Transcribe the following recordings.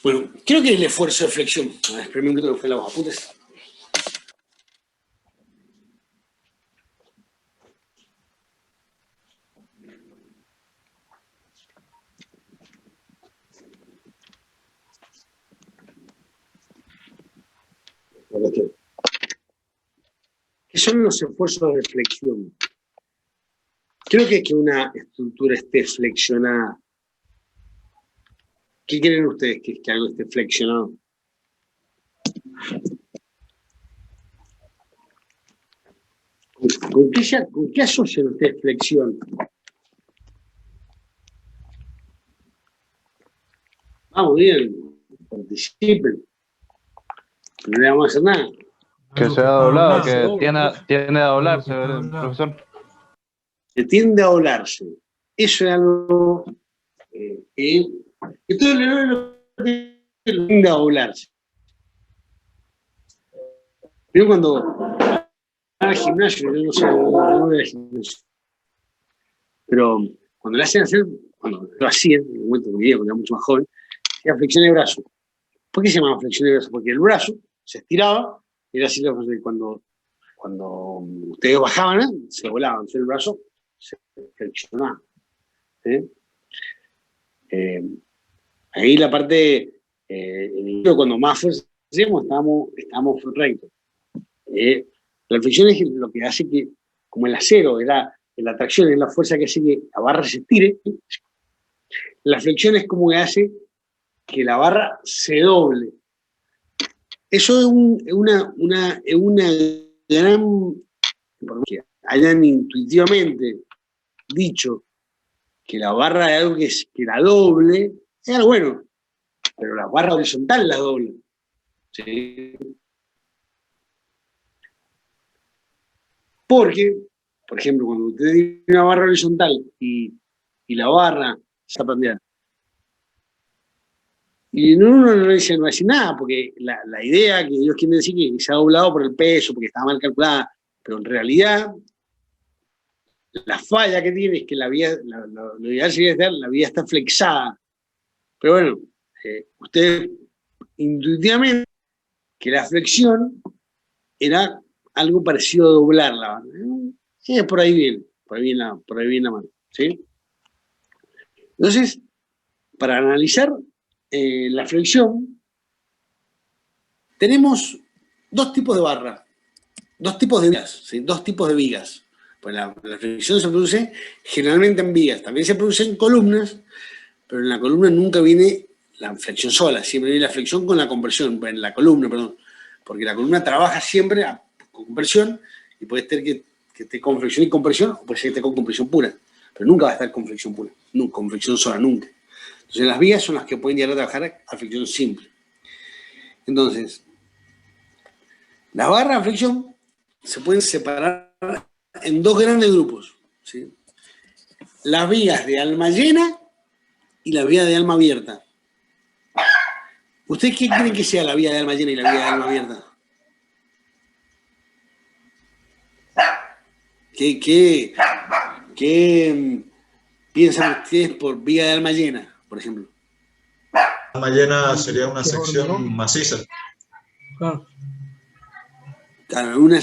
Bueno, creo que el esfuerzo de flexión. A ver, espérame un minuto que fue los apuntes. ¿Qué son los esfuerzos de flexión? Creo que una estructura esté flexionada. ¿Qué creen ustedes que algo esté flexionado? ¿Con qué asocian ustedes flexión? Vamos bien, participen. No le vamos a hacer nada. Que se ha doblado, que tiende a doblarse, profesor. Que tiende a doblarse. Eso es algo que todo el tiende a doblarse. Yo cuando al gimnasio, yo no sé, no voy al gimnasio. Pero cuando le hacen hacer, cuando lo hacían, en el momento de mi vida, cuando era mucho más joven, era flexión de brazo. ¿Por qué se llamaba flexión de brazo? Porque el brazo se estiraba, y era así cuando ustedes bajaban, se volaban, entonces el brazo se flexionaba. Ahí la parte, cuando más fuerza hacemos, estamos rectos. La flexión es lo que hace que, como el acero, la tracción es la fuerza que hace que la barra se estire. La flexión es como que hace que la barra se doble. Eso es una gran... que hayan intuitivamente dicho que la barra es algo que la doble, es algo bueno, pero la barra horizontal la doble. ¿Sí? Porque, por ejemplo, cuando usted tiene una barra horizontal y la barra se apandea, y uno no dice nada, porque la idea que ellos quieren decir que se ha doblado por el peso, porque estaba mal calculada, pero en realidad la falla que tiene es que la vía, lo ideal sería estar, la vía está flexada. Pero bueno, ustedes intuitivamente que la flexión era algo parecido a doblarla. Sí, por ahí viene la mano. ¿Sí? Entonces, para analizar la flexión, tenemos dos tipos de barra, dos tipos de vigas, ¿sí? Dos tipos de vigas. Pues la flexión se produce generalmente en vigas, también se produce en columnas, pero en la columna nunca viene la flexión sola, siempre viene la flexión con la compresión, en la columna, perdón, porque la columna trabaja siempre con compresión y puede ser que esté con flexión y compresión, o puede ser que esté con compresión pura, pero nunca va a estar con flexión pura, nunca, con flexión sola, nunca. Entonces las vigas son las que pueden llegar a trabajar a flexión simple. Entonces, las barras de flexión se pueden separar en dos grandes grupos, ¿sí? Las vigas de alma llena y la vía de alma abierta. ¿Ustedes qué creen que sea la vía de alma llena y la vía de alma abierta? ¿Qué piensan ustedes por vía de alma llena, por ejemplo? Alma llena sería una sección maciza. Claro, una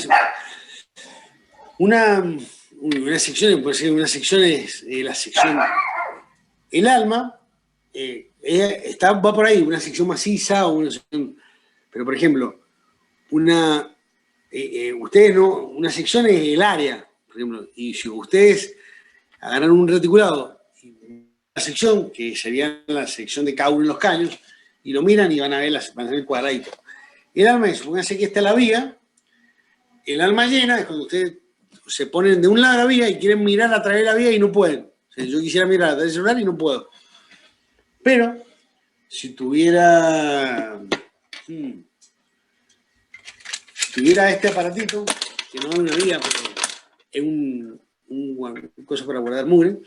sección, puede ser una sección es la sección, el alma va por ahí, una sección maciza o una sección, pero por ejemplo, una sección es el área, por ejemplo, y si ustedes agarran un reticulado, la sección, que sería la sección de cada uno de los caños, y lo miran y van a ver el cuadradito. El alma es, pónganse que está la viga, el alma llena es cuando ustedes se ponen de un lado de la vía y quieren mirar a través de la vía y no pueden. O sea, yo quisiera mirar a través del celular y no puedo. Pero, si tuviera este aparatito, que no es una vía, pero es una cosa para guardar mugre,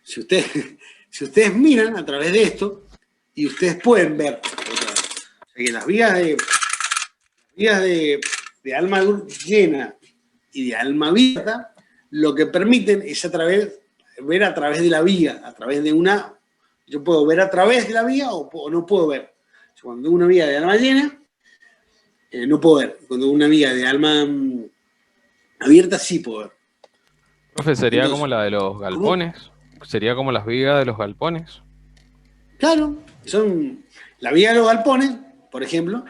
si ustedes miran a través de esto, y ustedes pueden ver, o sea, que las vías de alma llena y de alma abierta, lo que permiten es ver a través de la vía, a través de yo puedo ver a través de la vía o no puedo ver. Cuando tengo una viga de alma llena, no puedo ver. Cuando tengo una viga de alma abierta, sí puedo ver. Profe, ¿sería Entonces, como la de los galpones? ¿Sería como las vigas de los galpones? claro, son la viga de los galpones, por ejemplo.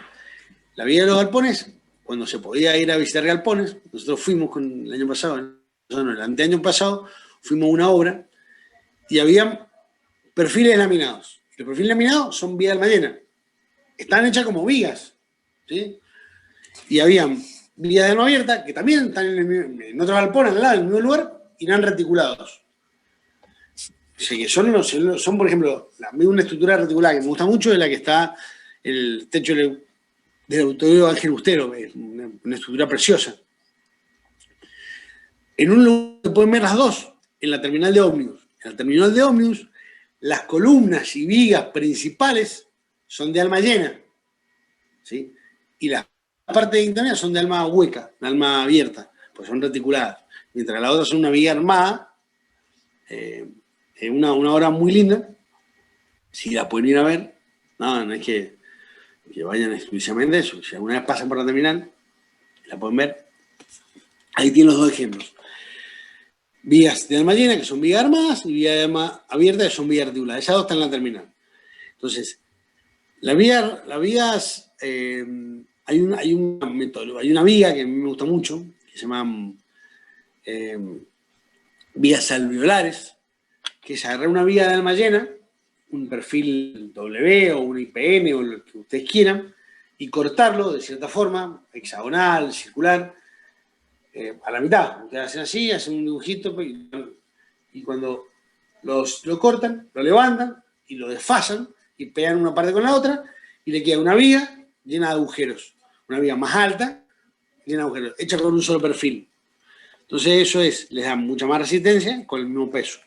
La viga de los galpones, cuando se podía ir a visitar galpones, nosotros fuimos el año pasado, no, el anteaño pasado, fuimos a una obra y había perfiles laminados. Los perfiles laminados son vigas de alma llena. Están hechas como vigas, ¿sí? Y habían vigas de alma abierta, que también están en otros galpones al lado, en el mismo lugar, y eran reticulados. O sea, que son, por ejemplo, una estructura reticulada que me gusta mucho es la que está en el techo del Auditorio Ángel Bustero, es una estructura preciosa. En un lugar se pueden ver las dos, en la terminal de ómnibus. En la terminal de ómnibus, las columnas y vigas principales son de alma llena, ¿sí? Y las partes internas son de alma hueca, de alma abierta, pues son reticuladas. Mientras las otras son una viga armada, una obra muy linda. Si la pueden ir a ver, no es que vayan exclusivamente a eso. Si alguna vez pasan por la terminal, la pueden ver. Ahí tienen los dos ejemplos. Vías de alma llena, que son vigas armadas, y vías de alma abierta, que son vigas articuladas. Esas dos están en la terminal. Entonces, las vías, hay una viga que a mí me gusta mucho, que se llama vías alveolares, que es agarrar una viga de alma llena, un perfil W o un IPN o lo que ustedes quieran, y cortarlo de cierta forma, hexagonal, circular, a la mitad. Ustedes hacen así, hacen un dibujito, y cuando lo cortan, lo levantan y lo desfasan y pegan una parte con la otra, y le queda una viga llena de agujeros, una viga más alta, llena de agujeros, hecha con un solo perfil. Entonces les da mucha más resistencia con el mismo peso.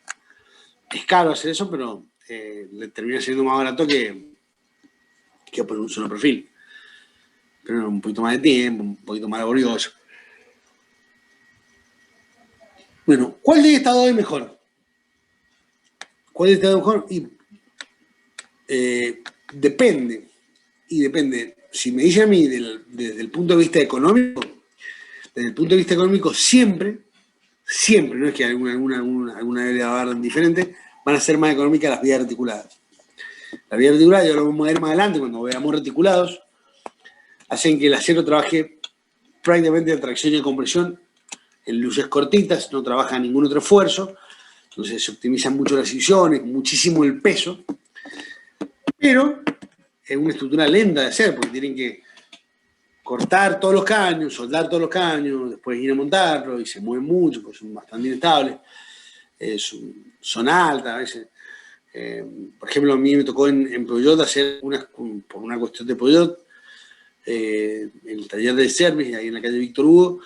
Es caro hacer eso, pero le termina siendo más barato que poner un solo perfil. Pero un poquito más de tiempo, un poquito más laborioso. Bueno, ¿cuál de estas dos es mejor? ¿Cuál de estas dos es mejor? Depende. Y depende. Si me dicen a mí desde el punto de vista económico, siempre, no es que alguna debe haber diferente, van a ser más económicas las vías articuladas. Las vías articuladas, ya lo vamos a ver más adelante cuando veamos reticulados, hacen que el acero trabaje prácticamente de tracción y compresión en luces cortitas, no trabaja ningún otro esfuerzo, entonces se optimizan mucho las secciones, muchísimo el peso, pero es una estructura lenta de hacer, porque tienen que cortar todos los caños, soldar todos los caños, después ir a montarlos, y se mueven mucho, porque son bastante inestables, son altas a veces. Por ejemplo, a mí me tocó en Peugeot hacer por una cuestión de Peugeot, el taller de service, ahí en la calle Víctor Hugo,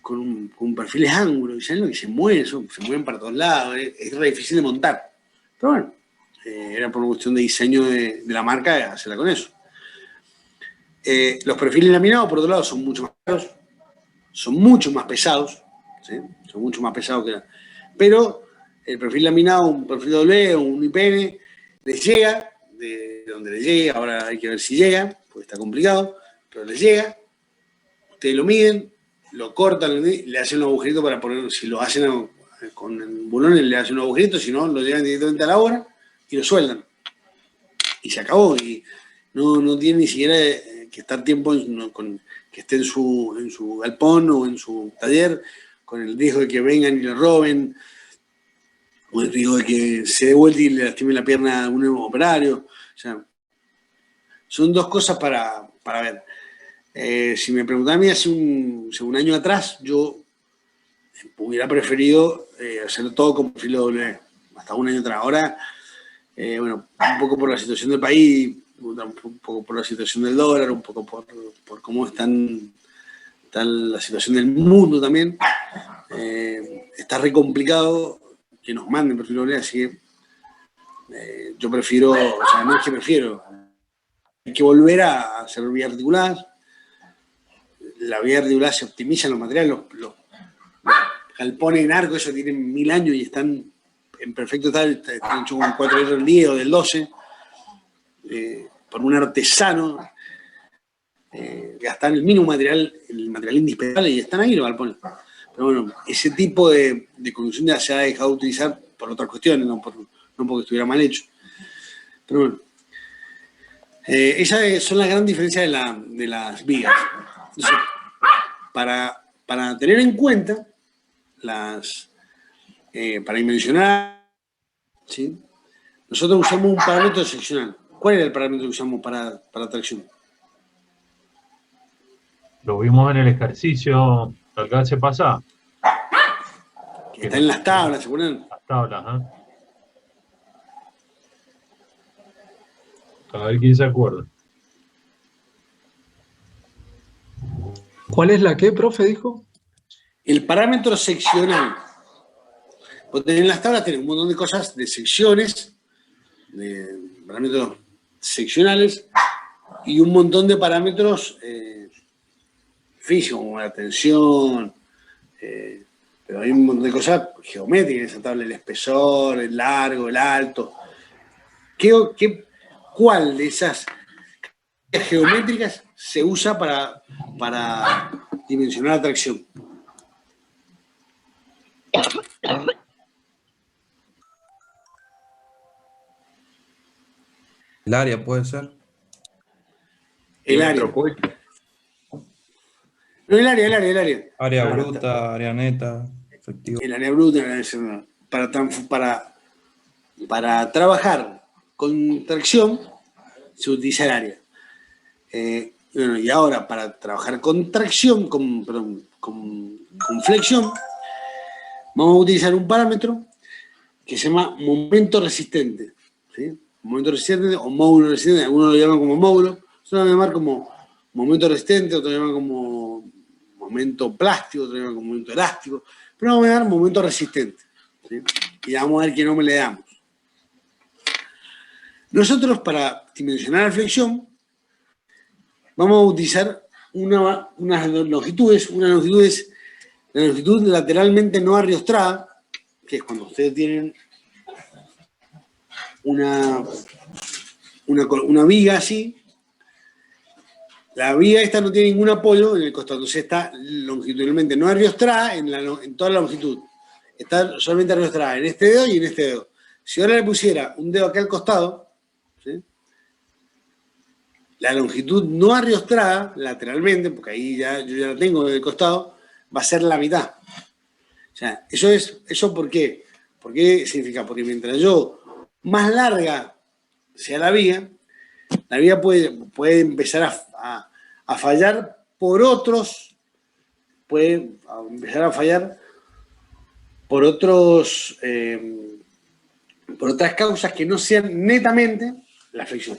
con perfiles ángulos, y saben lo que se mueven para todos lados, es re difícil de montar. Pero bueno, era por una cuestión de diseño de la marca, hacerla con eso. Los perfiles laminados, por otro lado, son mucho más caros, son mucho más pesados, ¿sí? Son mucho más pesados que pero el perfil laminado, un perfil doble o un IPN, les llega, de donde les llegue, ahora hay que ver si llega, porque está complicado, pero les llega, ustedes lo miden, lo cortan, le hacen un agujerito para poner, si lo hacen con bulones, le hacen un agujerito, si no, lo llevan directamente a la obra y lo sueldan. Y se acabó, y no tiene ni siquiera que estar tiempo que esté en su galpón o en su taller, con el riesgo de que vengan y lo roben, o el riesgo de que se dé vuelta y le lastime la pierna a un operario. O sea, son dos cosas para ver. Si me preguntaban a mí hace un año atrás, yo hubiera preferido hacerlo todo con perfil doble, hasta un año atrás. Ahora, bueno, un poco por la situación del país, un poco por la situación del dólar, un poco por cómo está la situación del mundo también, está re complicado que nos manden perfil doble, así que yo prefiero, o sea, no es que prefiero, hay que volver a hacer vías articuladas. La vía articulada se optimiza en los materiales, los galpones en arco, eso tienen 1000 años y están en perfecto estado, están hechos con 4 hierros del 10 o del 12. por un artesano, gastan el mínimo material, el material indispensable, y están ahí los galpones. Pero bueno, ese tipo de conducción ya se ha dejado de utilizar por otras cuestiones, no porque estuviera mal hecho. Pero bueno, esas son las grandes diferencias de las vigas. Entonces, para tener en cuenta para dimensionar, ¿sí? Nosotros usamos un parámetro seccional. ¿Cuál era el parámetro que usamos para tracción? Lo vimos en el ejercicio de la clase pasada. Que está en las tablas, ¿se acuerdan? Las tablas, ¿eh? A ver quién se acuerda. ¿Cuál es la que, profe, dijo? El parámetro seccional. Porque en las tablas tenés un montón de cosas de secciones, de parámetros seccionales, y un montón de parámetros físicos, como la tensión, pero hay un montón de cosas geométricas en esa tabla, el espesor, el largo, el alto. ¿Cuál de esas geométricas se usa para dimensionar la tracción? El área puede ser. El área. No, el área. Área Claro, bruta, área neta, efectivo. El área bruta, para trabajar con tracción se utiliza el área. Bueno, y ahora para trabajar con tracción, con flexión, vamos a utilizar un parámetro que se llama momento resistente, ¿sí? Momento resistente o módulo resistente, algunos lo llaman como módulo, otros lo llaman como momento resistente, otros lo llaman como momento plástico, otros lo llaman como momento elástico, pero vamos a dar momento resistente, ¿sí? Y vamos a ver qué nombre le damos. Nosotros, para dimensionar la flexión, vamos a utilizar unas longitudes. Una longitud es la longitud lateralmente no arriostrada, que es cuando ustedes tienen una viga así. La viga esta no tiene ningún apoyo en el costado, entonces está longitudinalmente no arriostrada en toda la longitud. Está solamente arriostrada en este dedo y en este dedo. Si ahora le pusiera un dedo acá al costado, ¿sí? La longitud no arriostrada lateralmente, porque ahí yo ya la tengo del costado, va a ser la mitad. O sea, ¿eso por qué? ¿Por qué significa? Porque mientras más larga sea la viga puede empezar a fallar por otras causas que no sean netamente la flexión.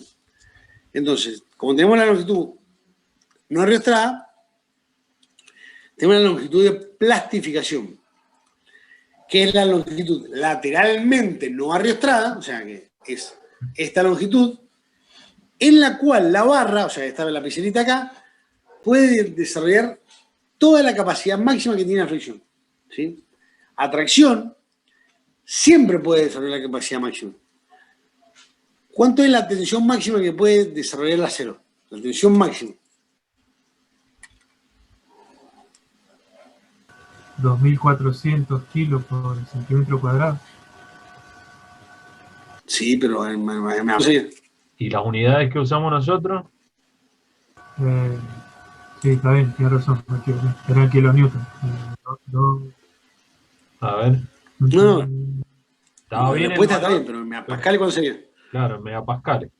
Entonces, como tenemos la longitud no arriostrada, tenemos la longitud de plastificación, que es la longitud lateralmente no arriostrada, o sea que es esta longitud, en la cual la barra, o sea, esta lapicerita acá, puede desarrollar toda la capacidad máxima que tiene la flexión, ¿sí? A tracción siempre puede desarrollar la capacidad máxima. ¿Cuánto es la tensión máxima que puede desarrollar el acero? La tensión máxima. 2.400 kilos por centímetro cuadrado. Sí, pero ¿Y las unidades que usamos nosotros? Sí, está bien, tiene razón. Era el kilonewton. A ver. No. Estaba bien. La respuesta está bien, pero en megapascales, ¿cuánto sería? Claro, en megapascales.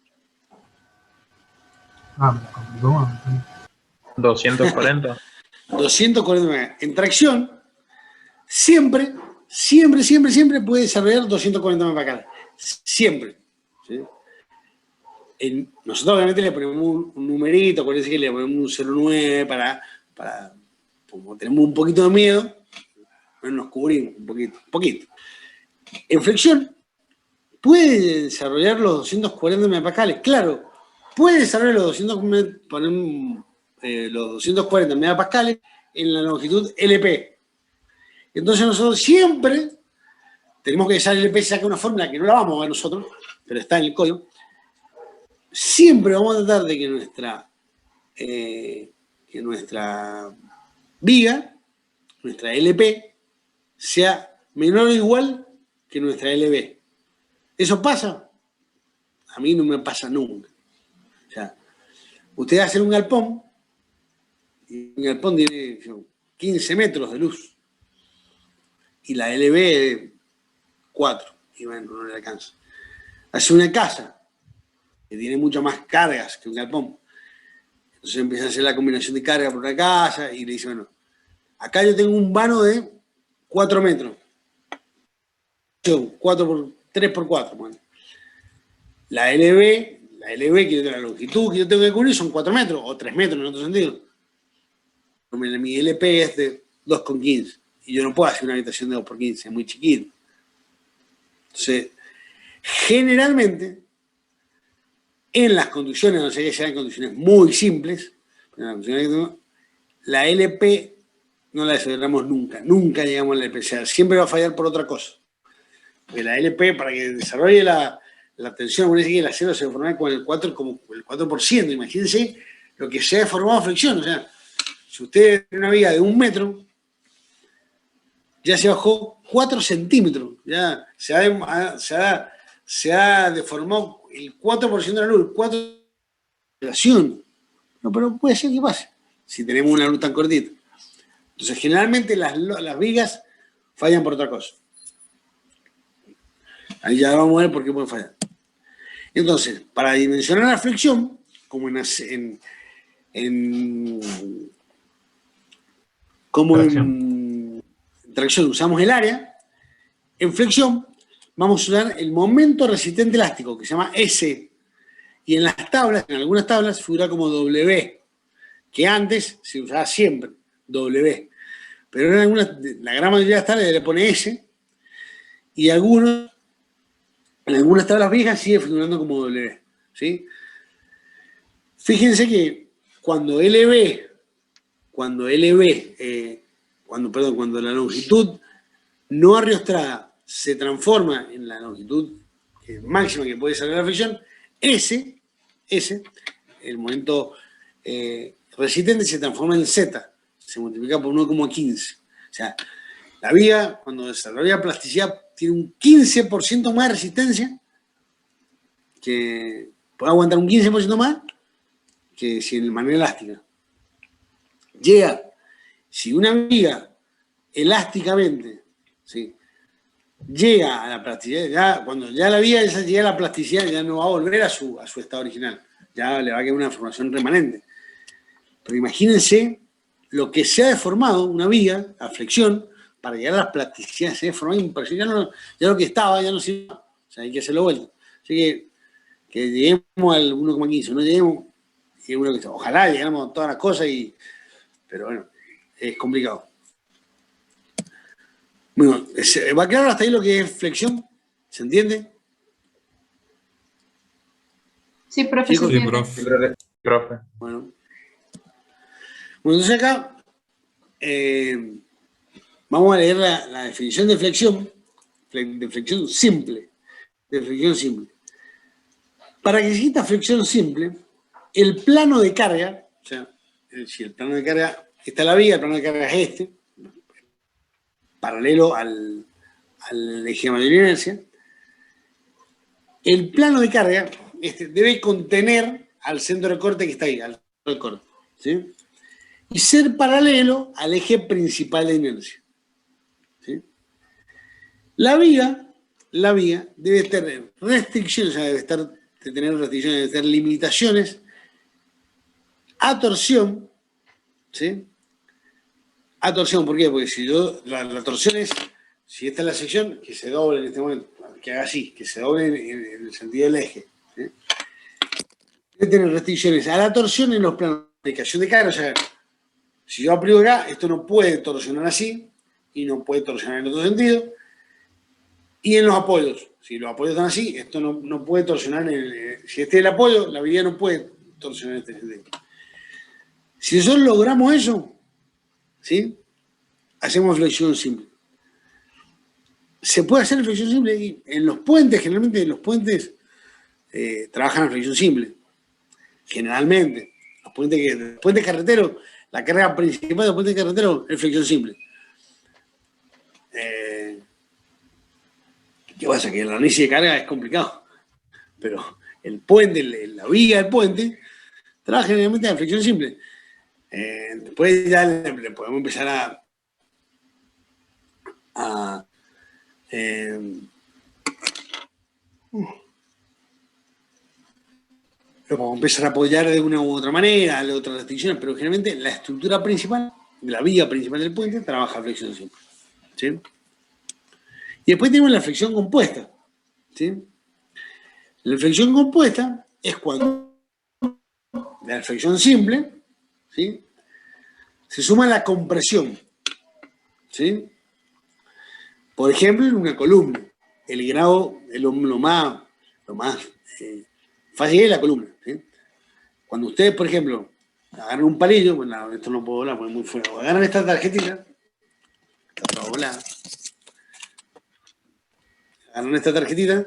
Me complicó más. 240. 240. En tracción, siempre puede desarrollar 240 megapascales. Siempre. ¿Sí? Nosotros obviamente le ponemos un numerito, acuérdense que le ponemos un 0,9 para como tenemos un poquito de miedo, bueno, nos cubrimos un poquito. En flexión, ¿puede desarrollar los 240 megapascales? Claro, puede desarrollar los 240 megapascales en la longitud LP. Entonces nosotros siempre tenemos que usar el LP, saca una fórmula que no la vamos a ver nosotros, pero está en el código. siempre vamos a tratar de que nuestra viga, nuestra LP, sea menor o igual que nuestra LB. ¿Eso pasa? A mí no me pasa nunca. O sea, usted hace un galpón, y un galpón tiene 15 metros de luz, y la LB es 4, y bueno, no le alcanza. Hace una casa, que tiene muchas más cargas que un galpón. Entonces empieza a hacer la combinación de carga por la casa, y le dice, bueno, acá yo tengo un vano de 4 metros. 3 por 4. Bueno. La LB que yo tengo, la longitud que yo tengo que cubrir son 4 metros, o 3 metros en otro sentido. Mi LP es de 2,15. Y yo no puedo hacer una habitación de 2 por 15, es muy chiquito. Entonces, generalmente, en las construcciones, no sé que sean condiciones muy simples, la LP no la desarrollamos nunca. Nunca llegamos a la LP. O sea, siempre va a fallar por otra cosa. Porque la LP, para que desarrolle la tensión, parece que el acero se deforma con el 4%. Imagínense lo que se ha deformado flexión. O sea, si usted tiene una viga de 1 metro, ya se bajó 4 centímetros. Ya se ha deformado el 4% de la luz, el 4% de la relación. No, pero puede ser que pase, si tenemos una luz tan cortita. Entonces, generalmente las vigas fallan por otra cosa. Ahí ya vamos a ver por qué pueden fallar. Entonces, para dimensionar la flexión, como en tracción usamos el área, en flexión vamos a usar el momento resistente elástico, que se llama S, y en las tablas, en algunas tablas, figura como W, que antes se usaba siempre, W. Pero en algunas, la gran mayoría de las tablas le pone S, y en algunas tablas viejas sigue figurando como W, ¿sí? Fíjense que cuando la longitud no arriostrada se transforma en la longitud máxima que puede salir la fricción, S, el momento resistente, se transforma en Z, se multiplica por 1,15. O sea, la viga, cuando desarrolla plasticidad, tiene un 15% más de resistencia, que puede aguantar un 15% más que si en manera elástica. Si una viga elásticamente, ¿sí?, llega a la plasticidad, cuando ya la viga llega a la plasticidad, ya no va a volver a su estado original, ya le va a quedar una formación remanente. Pero imagínense lo que se ha deformado una viga a flexión para llegar a la plasticidad, se ha deformado impresionante, ya lo que estaba ya no sirve, o sea, hay que hacerlo vuelta. Así que lleguemos al 1,15, no lleguemos, ojalá llegamos a todas las cosas, pero bueno, es complicado. Bueno, ¿va claro hasta ahí lo que es flexión? ¿Se entiende? Sí, profe. Sí, profe. Bueno, entonces acá vamos a leer la definición de flexión simple. Para que exista flexión simple, el plano de carga, o sea, si el plano de carga está la viga, el plano de carga es este, paralelo al eje de mayor inercia, el plano de carga debe contener al centro de corte que está ahí, al centro de corte, ¿sí?, y ser paralelo al eje principal de inercia, ¿sí? La viga debe tener restricciones, o sea, debe tener limitaciones a torsión, ¿sí? A torsión, ¿por qué? Porque si la torsión es, si esta es la sección, que se doble en este momento, que haga así, que se doble en el sentido del eje, ¿sí? Debe tener restricciones a la torsión en los planos de aplicación de carga, o sea, si yo aplico acá, esto no puede torsionar así, y no puede torsionar en otro sentido, y en los apoyos, si los apoyos están así, esto no puede torsionar, si este es el apoyo, la viga no puede torsionar en este sentido. Si nosotros logramos eso, ¿sí?, hacemos flexión simple. Se puede hacer flexión simple y en los puentes, generalmente en los puentes trabajan en flexión simple. generalmente, los puentes carreteros, la carga principal de los puentes carreteros es flexión simple. ¿Qué pasa? Que el análisis de carga es complicado, pero el puente, la viga del puente, trabaja generalmente en flexión simple. Después ya le podemos empezar lo podemos empezar a apoyar de una u otra manera, de otras restricciones, pero generalmente la estructura principal, la viga principal del puente, trabaja flexión simple. ¿Sí? Y después tenemos la flexión compuesta. ¿Sí? La flexión compuesta es cuando la flexión simple, ¿sí?, se suma la compresión. ¿Sí? Por ejemplo, en una columna, el grado, lo más fácil es la columna. ¿Sí? Cuando ustedes, por ejemplo, agarran un palillo, bueno, esto no puedo hablar porque es muy fuerte, agarran esta tarjetita, está toda volada, agarran esta tarjetita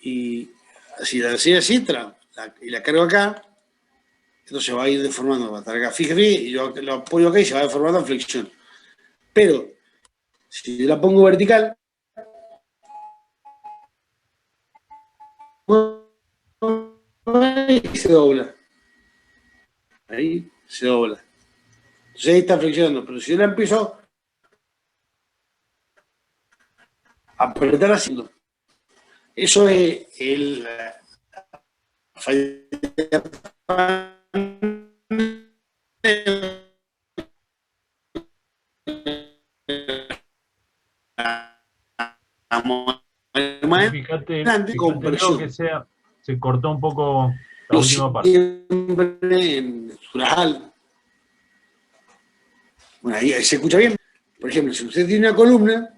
y si la y la cargo acá, esto se va a ir deformando, va a estar acá, fíjate, y yo lo apoyo acá y se va deformando en flexión. Pero, si yo la pongo vertical, y se dobla. Ahí se dobla. Entonces ahí está flexionando. Pero si yo la empiezo a apretar haciendo, eso es el Fíjate que se cortó un poco la última parte. Siempre en estructuras altas. Bueno, ahí se escucha bien. Por ejemplo, si usted tiene una columna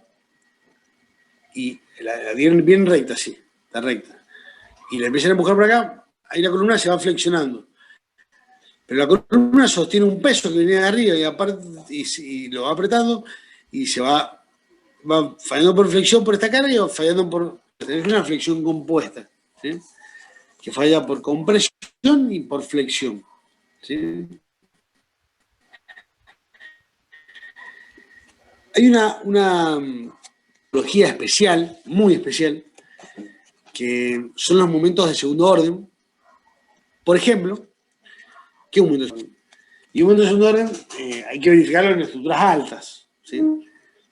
y la tienen bien recta, así, está recta, y la empiezan a empujar por acá, ahí la columna se va flexionando. Pero la columna sostiene un peso que viene de arriba y aparte y lo va apretando y se va fallando por flexión por esta carga y va fallando por... Es una flexión compuesta, ¿sí?, que falla por compresión y por flexión. ¿Sí? Hay una metodología especial, muy especial, que son los momentos de segundo orden. Por ejemplo, ¿qué es un momento de segundo orden? Y un momento de segundo orden hay que verificarlo en estructuras altas. ¿Sí?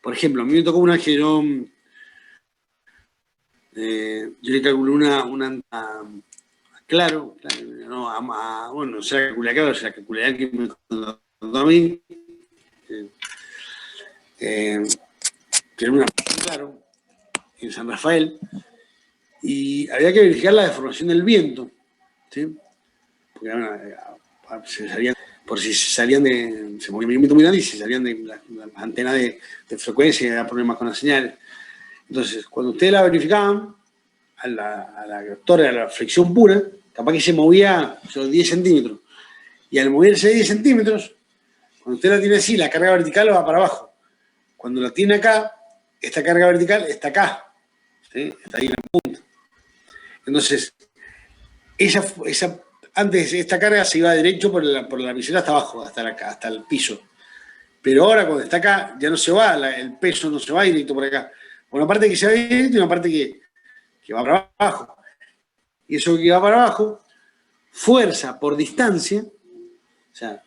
Por ejemplo, a mí me tocó una que yo le calculé una claro, no, bueno, se la calculé acá, se la calculé a alguien que me contó a mí, que era una claro, en San Rafael, y había que verificar la deformación del viento, ¿sí? Porque por si se salían se movía un viento muy grande y se salían de las antenas de frecuencia y había problemas con las señales. Entonces, cuando ustedes la verificaban, a la torre, a la flexión pura, capaz que se movía 10 centímetros. Y al moverse 10 centímetros, cuando usted la tiene así, la carga vertical va para abajo. Cuando la tiene acá, esta carga vertical está acá. ¿Sí? Está ahí en la punta. Entonces, antes esta carga se iba derecho por la visera hasta abajo, hasta el piso. Pero ahora cuando está acá, ya no se va, el peso no se va directo por acá. Una parte que se va directo y una parte que va para abajo. Y eso que va para abajo, fuerza por distancia, o sea,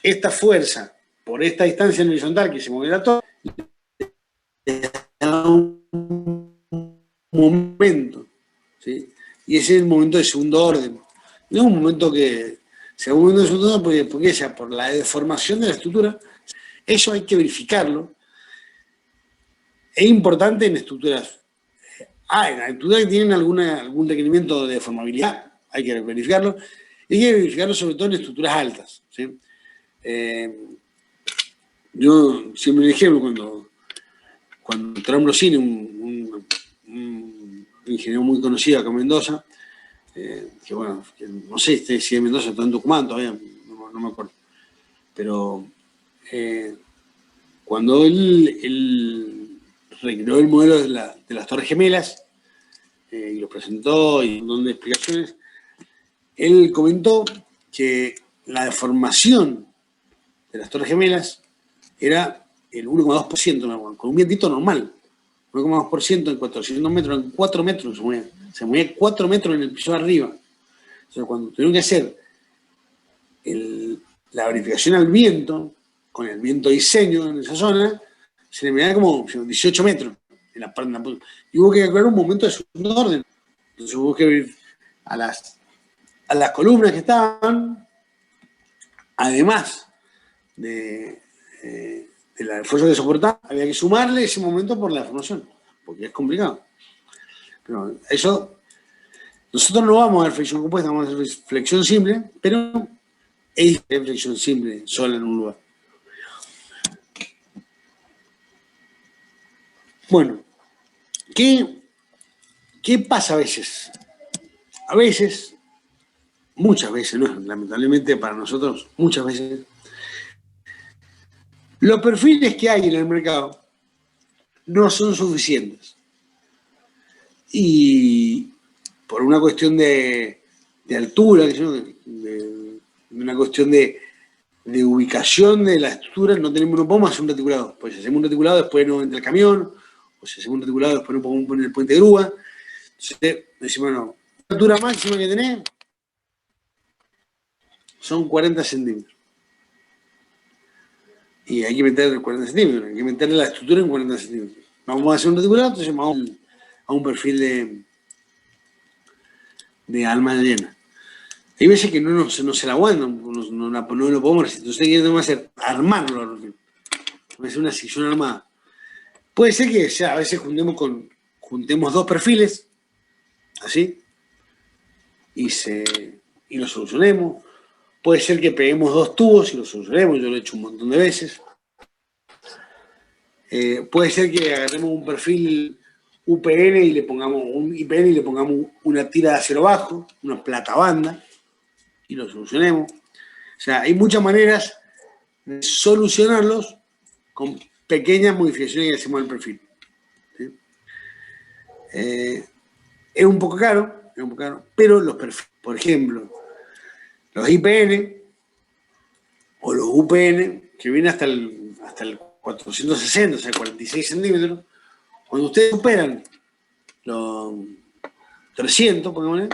esta fuerza por esta distancia en horizontal que se mueve la torre, le da un momento, ¿sí? Y ese es el momento de segundo orden. No es un momento que sea un momento de segundo orden porque sea por la deformación de la estructura. Eso hay que verificarlo. Es importante en estructuras. En la estructura que tienen algún requerimiento de deformabilidad, hay que verificarlo. Y hay que verificarlo sobre todo en estructuras altas. ¿Sí? Yo siempre le ejemplo, cuando Tromblosini, un ingeniero muy conocido acá en Mendoza, que bueno, que no sé si en Mendoza está en Tucumán todavía, no me acuerdo. Pero cuando él recreó el modelo de las Torres Gemelas y lo presentó y un montón de explicaciones, él comentó que la deformación de las Torres Gemelas era el 1,2%, con un vientito normal. 1,2% en 400 metros, en 4 metros se movía 4 metros en el piso de arriba. O sea, cuando tuvieron que hacer la verificación al viento, con el viento diseño en esa zona, se le medía como 18 metros en la parte. Y hubo que calcular un momento de segundo orden. Entonces hubo que ver a las columnas que estaban, además del esfuerzo que soportaba, había que sumarle ese momento por la deformación, porque es complicado. Pero eso, nosotros no vamos a ver flexión compuesta, vamos a hacer flexión simple, pero es flexión simple sola en un lugar. Bueno, ¿qué pasa a veces? A veces, muchas veces, ¿no? Lamentablemente para nosotros, muchas veces, los perfiles que hay en el mercado no son suficientes. Y por una cuestión de altura, de una cuestión de ubicación de la estructura, no podemos hacer un reticulado. Pues si hacemos un reticulado, después no entra el camión, o si hacemos un reticulado, después no podemos poner el puente de grúa. Entonces decimos, bueno, la altura máxima que tenés son 40 centímetros. Y hay que meter 40 centímetros, hay que meterle la estructura en 40 centímetros. Vamos a hacer un reticulado, entonces vamos a un perfil de alma llena. Hay veces que no se la aguantan, no lo podemos resistir. Entonces, ¿qué tenemos que hacer? Armarlo. Vamos a hacer una sección armada. Puede ser que a veces juntemos dos perfiles, así, y lo solucionemos. Puede ser que peguemos dos tubos y lo solucionemos, yo lo he hecho un montón de veces. Puede ser que agarremos un perfil UPN y le pongamos una tira de acero bajo, una plata banda, y lo solucionemos. O sea, hay muchas maneras de solucionarlos con pequeñas modificaciones que hacemos al perfil. ¿Sí? Es un poco caro, pero los perfiles, por ejemplo, los IPN o los UPN, que vienen hasta el 460, o sea, 46 centímetros, cuando ustedes superan los 300, pongámosle,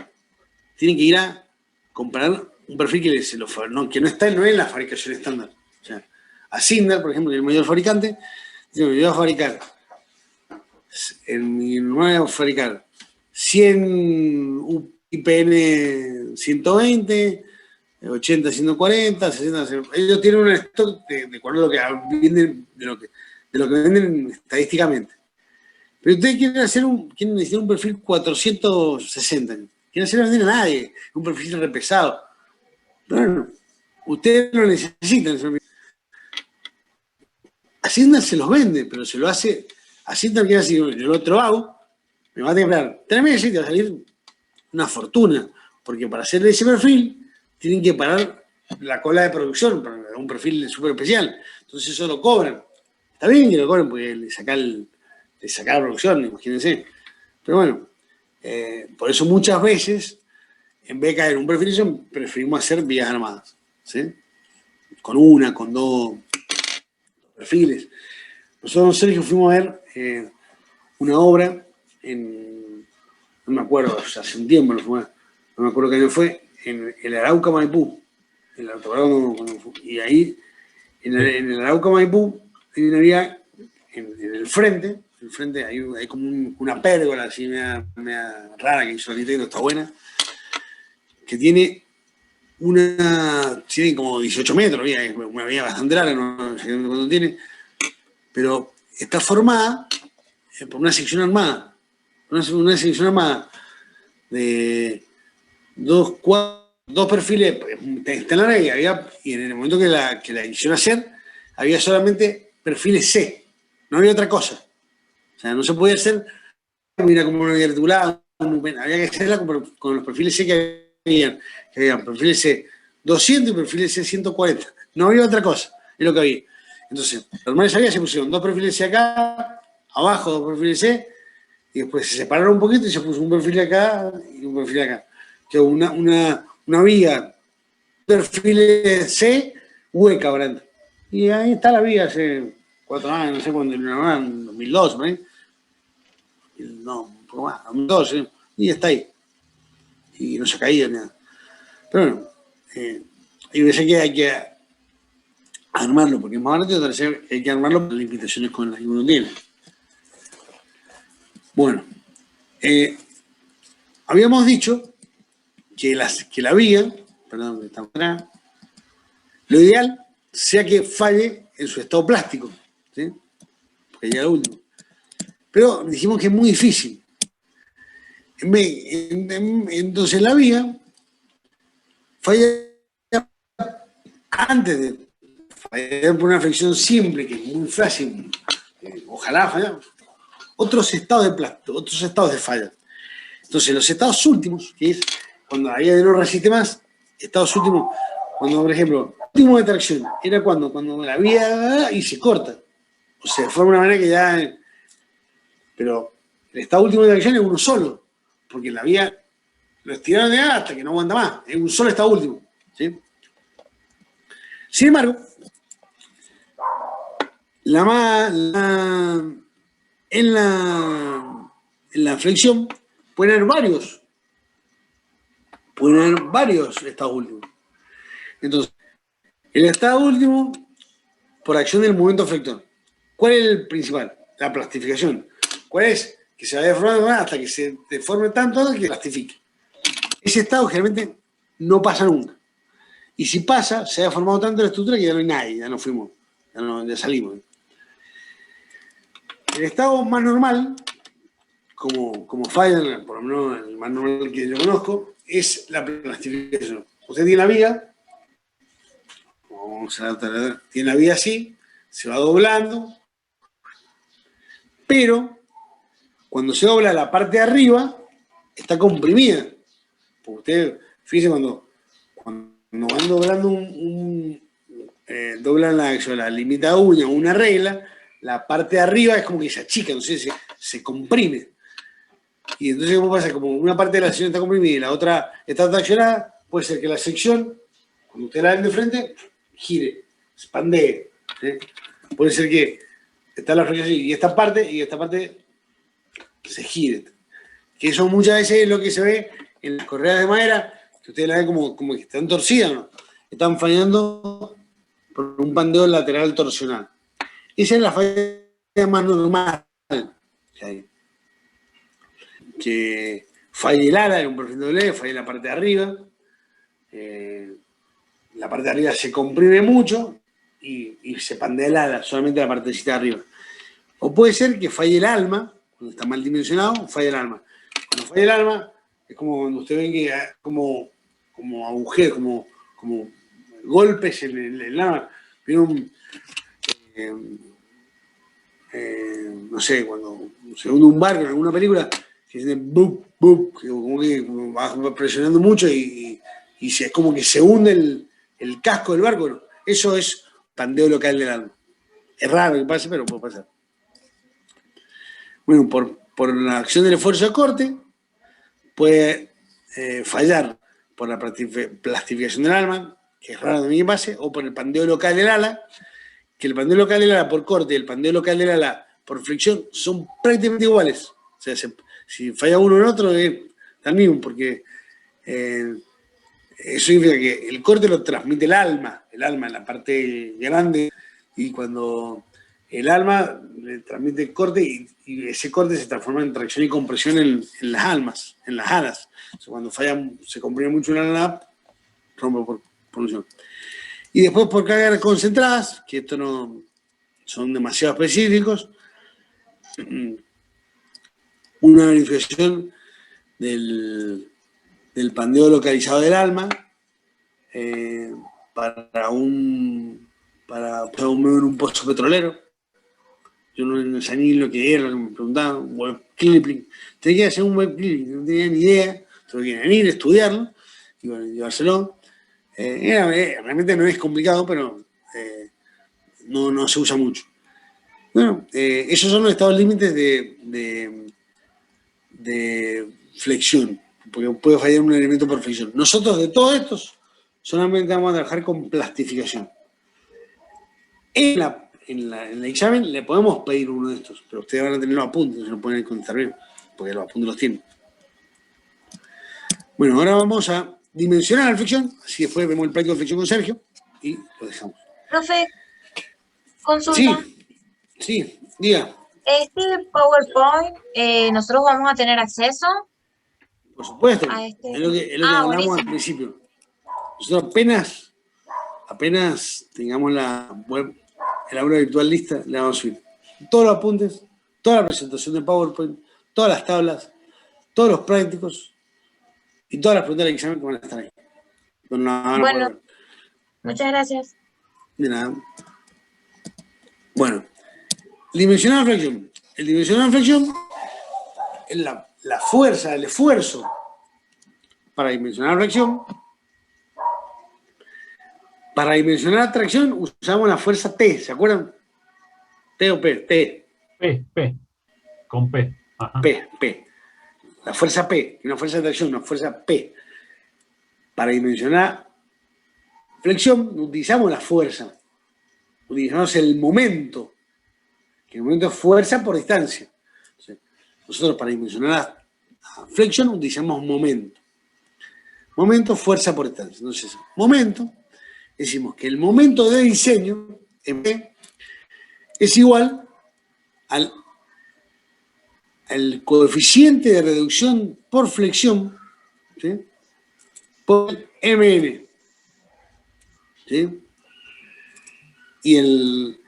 tienen que ir a comprar un perfil que no está en la fabricación estándar. O sea, a Sindar, por ejemplo, que es el mayor fabricante, dice, yo voy a fabricar, voy a fabricar 100 IPN 120, 80, 140, 60, ellos tienen un stock de acuerdo a lo que venden, de lo que venden estadísticamente. Pero ustedes quieren necesitar un perfil 460, quieren vender a nadie, un perfil repesado. Bueno, ustedes lo necesitan. Hacienda se los vende, pero se lo hace. Hacienda quiere decir, yo lo otro hago, me va a tener que pagar 3 meses y te va a salir una fortuna, porque para hacer ese perfil tienen que parar la cola de producción, para un perfil súper especial. Entonces eso lo cobran. Está bien que lo cobren porque le saca la producción, imagínense. Pero bueno, por eso muchas veces, en vez de caer en un perfil, preferimos hacer vías armadas. ¿Sí? Con dos perfiles. Nosotros, Sergio, fuimos a ver una obra no me acuerdo, hace un tiempo, no me acuerdo qué año fue, en el Arauca Maipú, en la autopista, y ahí, en el Arauca Maipú, hay una vía en el frente hay como una pérgola así media rara que hizo el arquitecto, está buena, que tiene como 18 metros, una vía bastante larga, no sé cuánto tiene, pero está formada por una sección armada. Una sección armada de dos perfiles estelares y en el momento que la quisieron hacer, había solamente perfiles C, no había otra cosa. O sea, no se podía hacer, mira como una vía articulada, había que hacerla con los perfiles C que habían perfiles C 200 y perfiles C 140. No había otra cosa, es lo que había. Entonces, los normales había, se pusieron dos perfiles C acá, abajo dos perfiles C, y después se separaron un poquito y se puso un perfil acá y un perfil acá. Que una una viga, perfil C, hueca, Brand. Y ahí está la viga hace 4 años, no sé cuándo, en 2002, ¿no? No, un poco más, 2012, y está ahí. Y no se ha caído ni nada. Pero bueno, hay veces que hay que armarlo, porque es más barato, y otras veces hay que armarlo por las limitaciones con las que uno tiene. Bueno, habíamos dicho que la viga, perdón, que estamos acá, lo ideal sea que falle en su estado plástico, ¿sí? Porque ya lo último. Pero dijimos que es muy difícil. Entonces la viga falla antes de fallar por una fricción simple, que es muy fácil, ojalá fallar, otros estados de plástico, otros estados de falla. Entonces los estados últimos, que es cuando la viga no resiste más, estados últimos, cuando por ejemplo, último de tracción, era cuando la viga y se corta. O sea, de forma una manera que ya... Pero el estado último de tracción es uno solo, porque la viga lo estiraron de hasta que no aguanta más, es un solo estado último, ¿sí? Sin embargo, en la flexión pueden haber varios estados últimos. Entonces, el estado último, por acción del movimiento flector. ¿Cuál es el principal? La plastificación. ¿Cuál es? Que se vaya deformando hasta que se deforme tanto que plastifique. Ese estado generalmente no pasa nunca. Y si pasa, se ha formado tanto la estructura que ya no hay nadie, ya no fuimos, ya salimos. El estado más normal, como falla, por lo menos el más normal que yo conozco, es la plastificación. Usted tiene la viga, tiene la viga así, se va doblando, pero cuando se dobla la parte de arriba, está comprimida. Porque usted, fíjese, cuando van doblando doblan la limitada uña o una regla, la parte de arriba es como que se achica, no sé, se comprime. Y entonces, ¿cómo pasa? Como una parte de la sección está comprimida y la otra está traccionada, puede ser que la sección, cuando usted la ven de frente, gire, expandee. ¿Sí? Puede ser que está la fricción y esta parte se gire. Que eso muchas veces es lo que se ve en las correas de madera, que ustedes la ven como que están torcidas, ¿no? Están fallando por un pandeo lateral torsional. Esa es la falla más normal que hay. Que falle el ala en un perfil doble, falle la parte de arriba. La parte de arriba se comprime mucho y se pandea el ala, solamente la partecita de arriba. O puede ser que falle el alma, cuando está mal dimensionado, falla el alma. Cuando falla el alma, es como cuando usted ve que como agujeros, como golpes en el alma. Viene no sé, cuando se hunde un barco en alguna película, que dice bup, bup, como que va presionando mucho y es como que se hunde el casco del barco. ¿No? Eso es pandeo local del alma. Es raro que pase, pero puede pasar. Bueno, por la acción del esfuerzo de corte, puede fallar por la plastificación del alma, que es raro también que pase, o por el pandeo local del ala, que el pandeo local del ala por corte y el pandeo local del ala por fricción son prácticamente iguales. O sea, si falla uno en otro, es el mismo, porque eso significa que el corte lo transmite el alma en la parte grande, y cuando el alma le transmite el corte y ese corte se transforma en tracción y compresión en las almas, en las alas. O sea, cuando falla, se comprime mucho una ala, rompe por polución. Y después por cargas concentradas, que esto no son demasiado específicos, una verificación del pandeo localizado del alma para un pozo petrolero. Yo no sabía ni lo que era, lo que me preguntaban, un web clipping. Tenía que hacer un web clipping, no tenía ni idea, tuve que venir, estudiarlo y bueno, llevárselo. Realmente no es complicado, pero no se usa mucho. Bueno, esos son los estados límites de flexión. porque puede fallar un elemento por fricción. Nosotros de todos estos solamente vamos a trabajar con plastificación. En el examen le podemos pedir uno de estos, pero ustedes van a tener los apuntes, se lo pueden contestar bien, porque los apuntes los tienen. Bueno, ahora vamos a dimensionar la flexión, así después vemos el práctico de flexión con Sergio y lo dejamos. Profe, consulta. Sí, diga. Este PowerPoint, ¿nosotros vamos a tener acceso? Por supuesto, a este? es lo que hablamos buenísimo. al principio. Nosotros apenas tengamos la web, el aula virtual lista, le vamos a subir todos los apuntes, toda la presentación de PowerPoint, todas las tablas, todos los prácticos y todas las preguntas del examen que van a estar ahí. Bueno, muchas gracias. De nada. Bueno, dimensionar la flexión. El dimensionar la flexión es la fuerza, el esfuerzo para dimensionar la flexión. Para dimensionar la tracción usamos la fuerza T, ¿se acuerdan? T o P, T. P, con P. Ajá. P. La fuerza P, una fuerza de tracción, una fuerza P. Para dimensionar flexión utilizamos la fuerza, utilizamos el momento, que el momento es fuerza por distancia. Nosotros para dimensionar la flexión utilizamos momento. Momento, fuerza por distancia. Entonces, momento, decimos que el momento de diseño, M, es igual al coeficiente de reducción por flexión, ¿sí?, por Mn. ¿Sí? Y el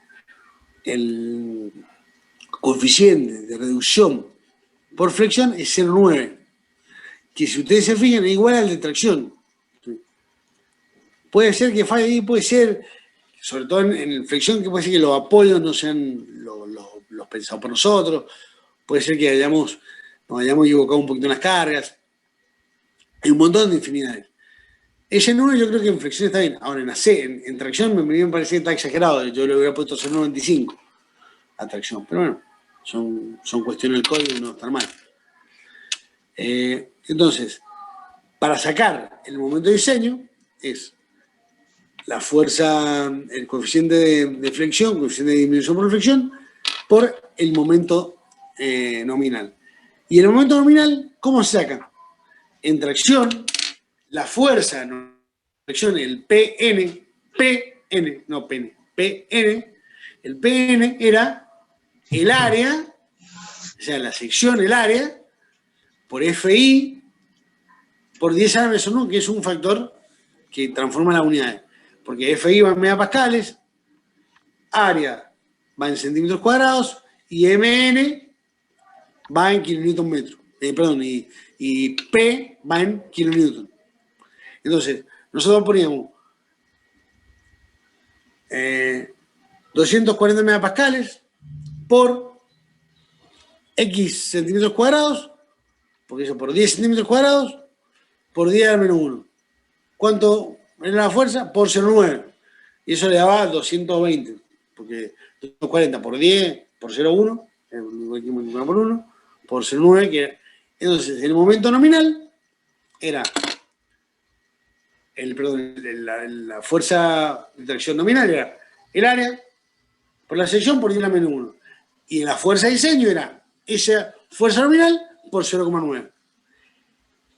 coeficiente de reducción por flexión es 0,9, que si ustedes se fijan es igual al de tracción. ¿Sí? Puede ser que falle ahí, puede ser, sobre todo en flexión, que puede ser que los apoyos no sean los pensados por nosotros, puede ser que nos hayamos equivocado un poquito en las cargas, hay un montón de infinidades. Ese 9 yo creo que en flexión está bien. Ahora en tracción me parece que está exagerado. Yo le hubiera puesto 0,95 a tracción. Pero bueno, son cuestiones del código y no están mal. Entonces, para sacar el momento de diseño es la fuerza, el coeficiente de flexión, coeficiente de disminución por flexión, por el momento nominal. Y el momento nominal, ¿cómo se saca? En tracción, la fuerza, el PN, el PN era el área, o sea, la sección, el área, por FI, por 10 a la menos 1, que es un factor que transforma las unidades. Porque FI va en megapascales, área va en centímetros cuadrados, y MN va en kilonewton metro. Y P va en kilonewton. Entonces, nosotros poníamos 240 megapascales por X centímetros cuadrados, porque eso por 10 centímetros cuadrados, por 10 a la menos 1. ¿Cuánto era la fuerza? Por 0,9. Y eso le daba 220, porque 240 por 10, por 0,1, por 1, por 0,9, que era. Entonces, el momento nominal era la fuerza de tracción nominal era el área por la sección por 10 a la menos 1. Y la fuerza de diseño era esa fuerza nominal por 0,9.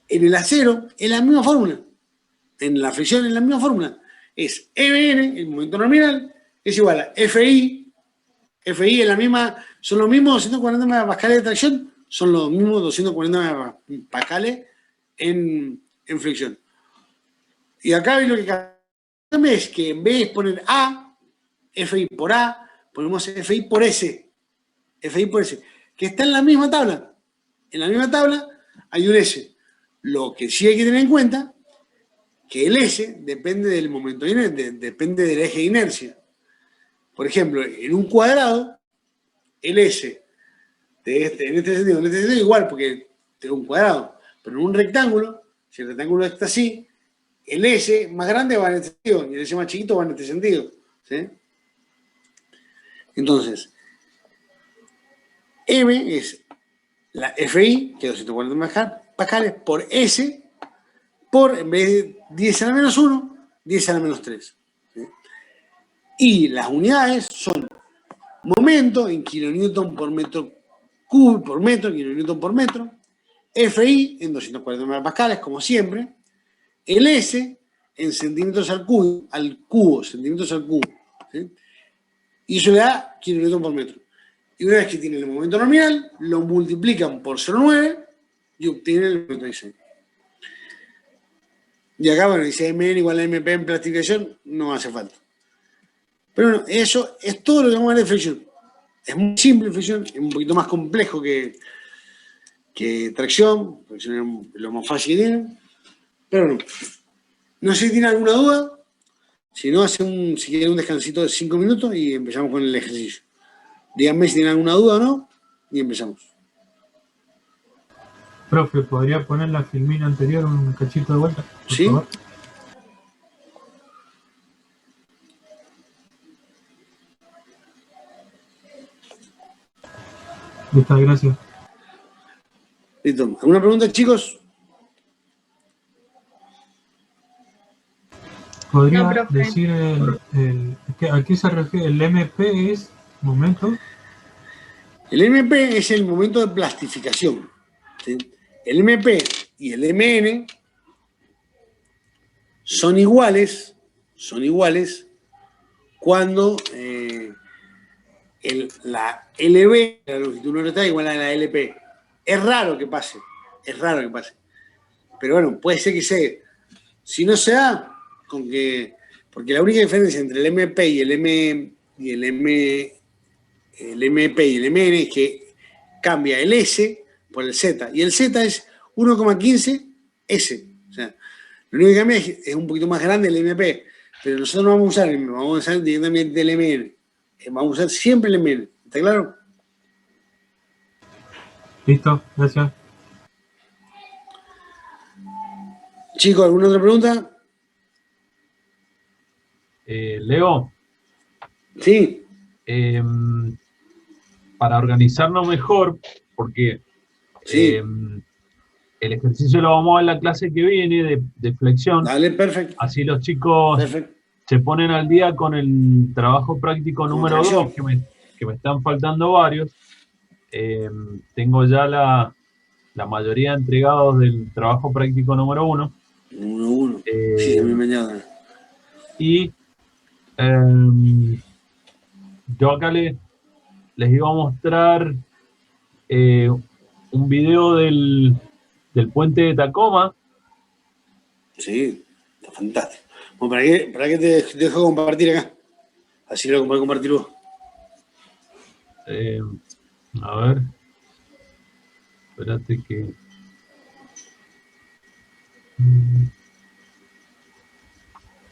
En el acero es la misma fórmula. En la fricción es la misma fórmula. Es Mn, el momento nominal, es igual a FI. FI es la misma, son los mismos 240 megapascales de tracción, son los mismos 240 megapascales en flexión. Y acá lo que cambia es que en vez de poner A, FI por A, ponemos FI por S. FI por S, que está en la misma tabla. En la misma tabla hay un S. Lo que sí hay que tener en cuenta que el S depende del momento de inercia, depende del eje de inercia. Por ejemplo, en un cuadrado, el S en este sentido igual, porque es un cuadrado. Pero en un rectángulo, si el rectángulo está así, el S más grande va en este sentido y el S más chiquito va en este sentido. ¿Sí? Entonces, M es la FI, que es 240 megapascales, pascales por S por, en vez de 10 a la menos 1, 10 a la menos 3. ¿Sí? Y las unidades son momento en kilonewton por metro cubo por metro, kilonewton por metro, FI en 240 pascales, como siempre, el S en centímetros al cubo, centímetros al cubo. ¿Sí? Y eso le da kilonewton por metro. Y una vez que tienen el momento nominal, lo multiplican por 0,9 y obtienen el momento de diseño. Y acá, bueno, dice MN igual a MP en plastificación, no hace falta. Pero bueno, eso es todo lo que vamos a ver de fricción. Es muy simple fricción, es un poquito más complejo que tracción. Fricción es lo más fácil que tiene. Pero bueno, no sé si tiene alguna duda. Si no, si quieren un descansito de 5 minutos y empezamos con el ejercicio. Díganme si tienen alguna duda o no y empezamos. Profe, ¿podría poner la filmina anterior un cachito de vuelta? ¿Sí? Favor? Listo, gracias. Listo. ¿Alguna pregunta, chicos? ¿Podría No, profe. decir a qué se refiere? ¿El MP es momento? El MP es el momento de plastificación. ¿Sí? El MP y el MN son iguales cuando la LB, la longitud no está igual a la LP. Es raro que pase. Pero bueno, puede ser que sea. Si no se da, porque la única diferencia entre el MP y el MP y el MN es que cambia el S por el Z. Y el Z es 1,15 S. O sea, lo único que cambia es un poquito más grande el MP. Pero nosotros no vamos a usar el MP, vamos a usar directamente el MN. Vamos a usar siempre el MN. ¿Está claro? Listo, gracias. Chicos, ¿alguna otra pregunta? Leo, Sí. para organizarnos mejor, porque Sí. el ejercicio lo vamos a ver en la clase que viene de flexión. Dale, perfecto. Así los chicos Perfecto. se ponen al día con el trabajo práctico número 2, que me están faltando varios. Tengo ya la mayoría entregados del trabajo práctico número 1. 1. Sí, a mí me añaden. Y yo acá les iba a mostrar un video del puente de Tacoma. Sí, está fantástico. Bueno, ¿para qué te dejo compartir acá? Así lo puedes compartir vos. A ver. Espérate que...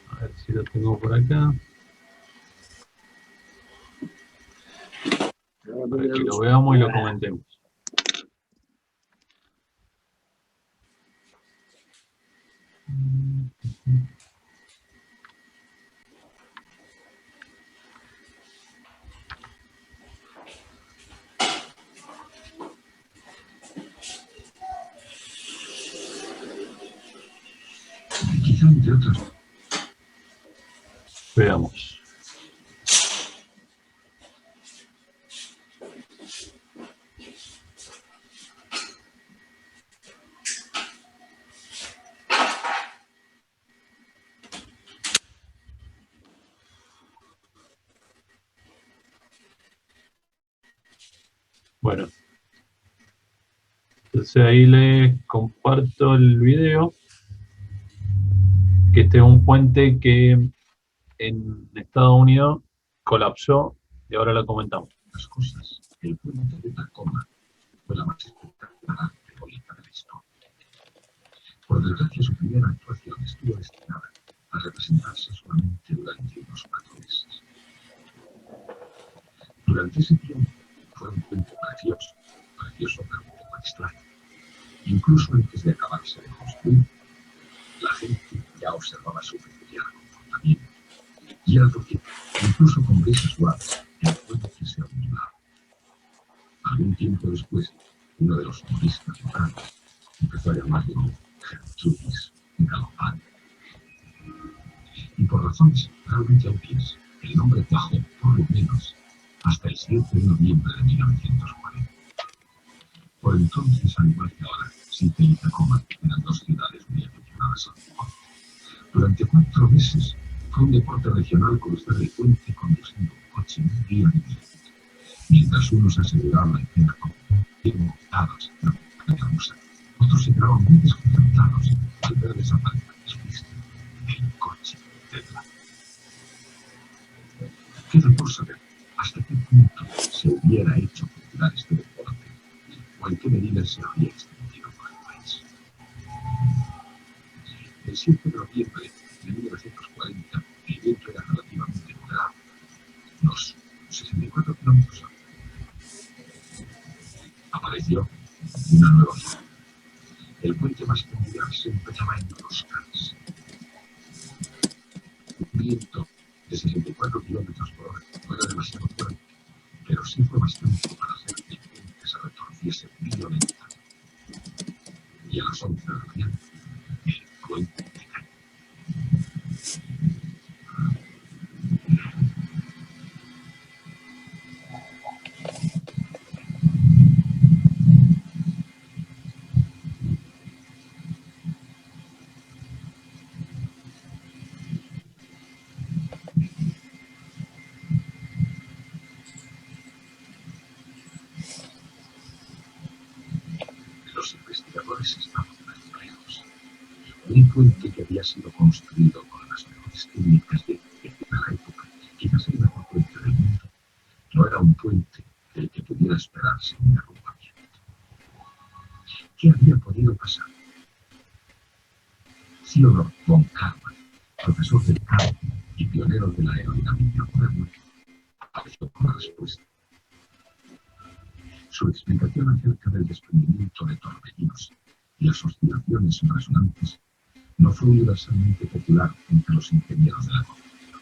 A ver si lo tengo por acá. Para que lo veamos y lo comentemos. Veamos. Bueno, entonces ahí les comparto el video, que este es un puente que en Estados Unidos colapsó y ahora lo comentamos. Las cosas, el puente de Tacoma fue la más espectacular y bonita de la historia. Por desgracia, su primera actuación estuvo destinada a representarse solamente durante unos 4 meses. Durante ese tiempo fue un puente precioso pero un poco extraño. Incluso antes de acabarse de construir, la gente ya observaba su peculiar comportamiento. Y era porque, incluso con brisa suave, el puente se ondulaba. Algún tiempo después, uno de los turistas locales Empezó a llamarlo Gertrudis Galopante. Y por razones realmente obvias, el nombre cuajó, por lo menos, hasta el 7 de noviembre de 1940. Por entonces, al igual que ahora, Seattle y Tacoma eran dos ciudades muy aficionadas al deporte. Durante 4 meses fue un deporte regional cruzar el puente conduciendo un coche un día de día, mientras unos aseguraban la escena como bien montados en la montaña rusa, otros se quedaban muy desconcertados al ver desaparecer el coche detrás. Queda por saber hasta qué punto se hubiera hecho popular este deporte o en qué medida se habría extendido por el país. El 7 de noviembre de 1940 el viento era relativamente moderado, unos 64 kilómetros. Apareció una nueva zona. El puente más peculiar se empezaba a enroscarse. Un viento de 64 kilómetros por hora no era demasiado fuerte, pero sí fue bastante para hacer que el puente se retorciese violentamente. Y a las 11 de la mañana, el puente cayó. Los investigadores estaban perplejos. Un puente que había sido construido con las mejores técnicas de la época, quizás el mejor puente del mundo, no era un puente del que pudiera esperarse un derrumbamiento. ¿Qué había podido pasar? Theodor von Karman, profesor del cálculo y pionero de la aerodinámica moderna, apareció con la respuesta. Su explicación acerca del desprendimiento de torbellinos y las oscilaciones resonantes no fue universalmente popular entre los ingenieros de la construcción.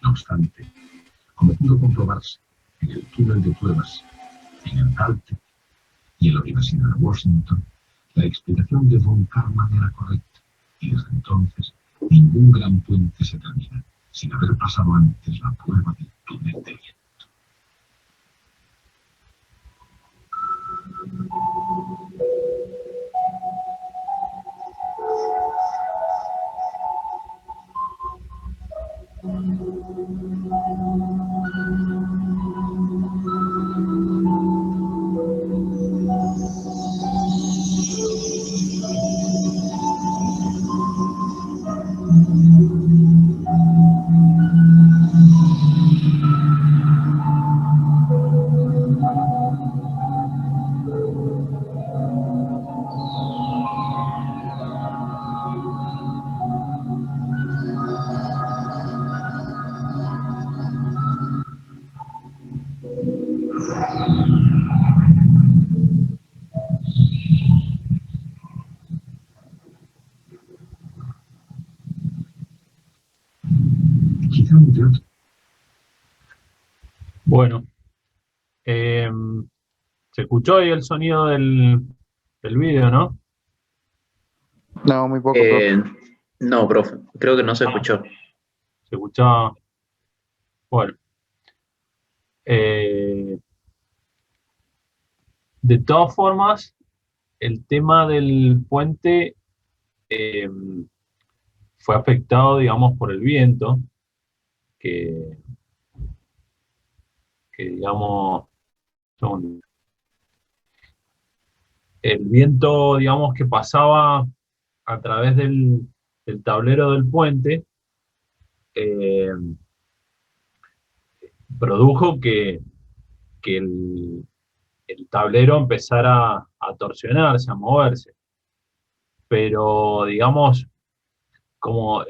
No obstante, como pudo comprobarse en el túnel de pruebas, en el Caltech y en la Universidad de Washington, la explicación de von Karman era correcta, y desde entonces ningún gran puente se termina sin haber pasado antes la prueba del túnel de viento. Quizá un de otro. Bueno, se escuchó ahí el sonido del vídeo, ¿no? No, muy poco, profe. No, profe, creo que no se escuchó. Se escuchaba. Bueno. De todas formas, el tema del puente fue afectado, digamos, por el viento, que digamos, el viento, digamos, que pasaba a través del tablero del puente, produjo que el tablero empezara a torsionarse, a moverse. Pero, digamos, como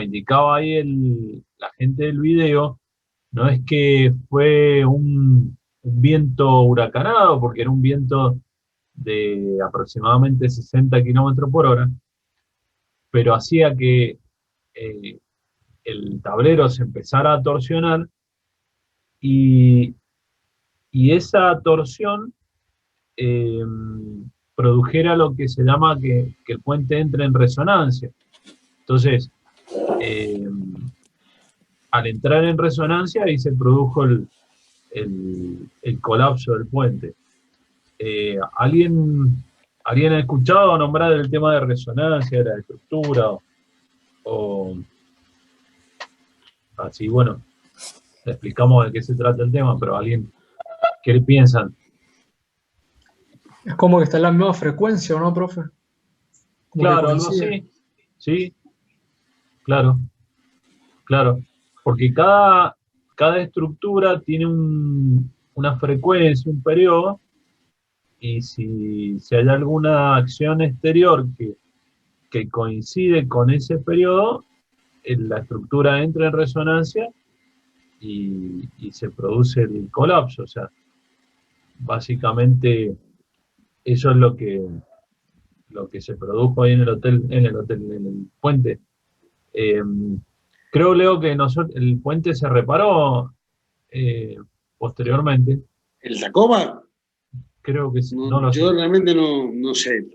indicaba ahí la gente del video, no es que fue un viento huracanado, porque era un viento de aproximadamente 60 kilómetros por hora, pero hacía que el tablero se empezara a torsionar y esa torsión produjera lo que se llama que el puente entre en resonancia. Entonces, al entrar en resonancia, ahí se produjo el colapso del puente. ¿Alguien ha escuchado nombrar el tema de resonancia, de la estructura? Así, bueno, le explicamos de qué se trata el tema, pero ¿qué piensan? Es como que está en la misma frecuencia, ¿o no, profe? Como claro, algo así. Sí, claro. Porque cada estructura tiene una frecuencia, un periodo, y si hay alguna acción exterior que coincide con ese periodo, la estructura entra en resonancia y se produce el colapso. O sea, básicamente eso es lo que se produjo ahí en el puente. Creo, Leo, que el puente se reparó posteriormente. ¿El Tacoma? Creo que sí. Yo realmente no sé.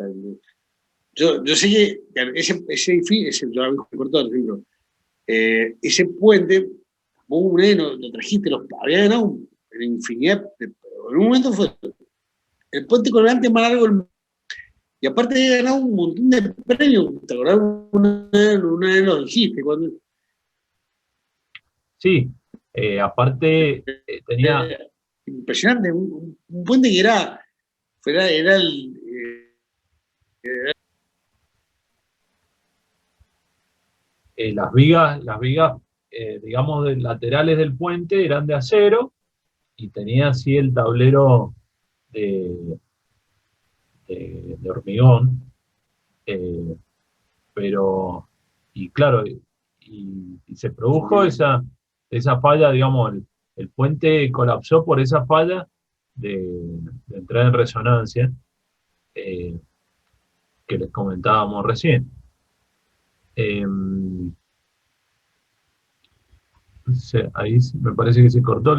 Yo sé que ese edificio, yo había cortado el ejemplo, ese puente, vos lo trajiste, había ganado en infinidad, pero en un momento fue el puente colgante más largo del mundo. Y aparte había ganado un montón de premios. ¿Te acordás? Una de los dijiste cuando. Sí, aparte tenía. Impresionante, un puente que era las vigas, digamos, laterales del puente eran de acero y tenía así el tablero de hormigón, pero, y claro, y se produjo esa falla, digamos, el puente colapsó por esa falla de entrar en resonancia que les comentábamos recién. Ahí me parece que se cortó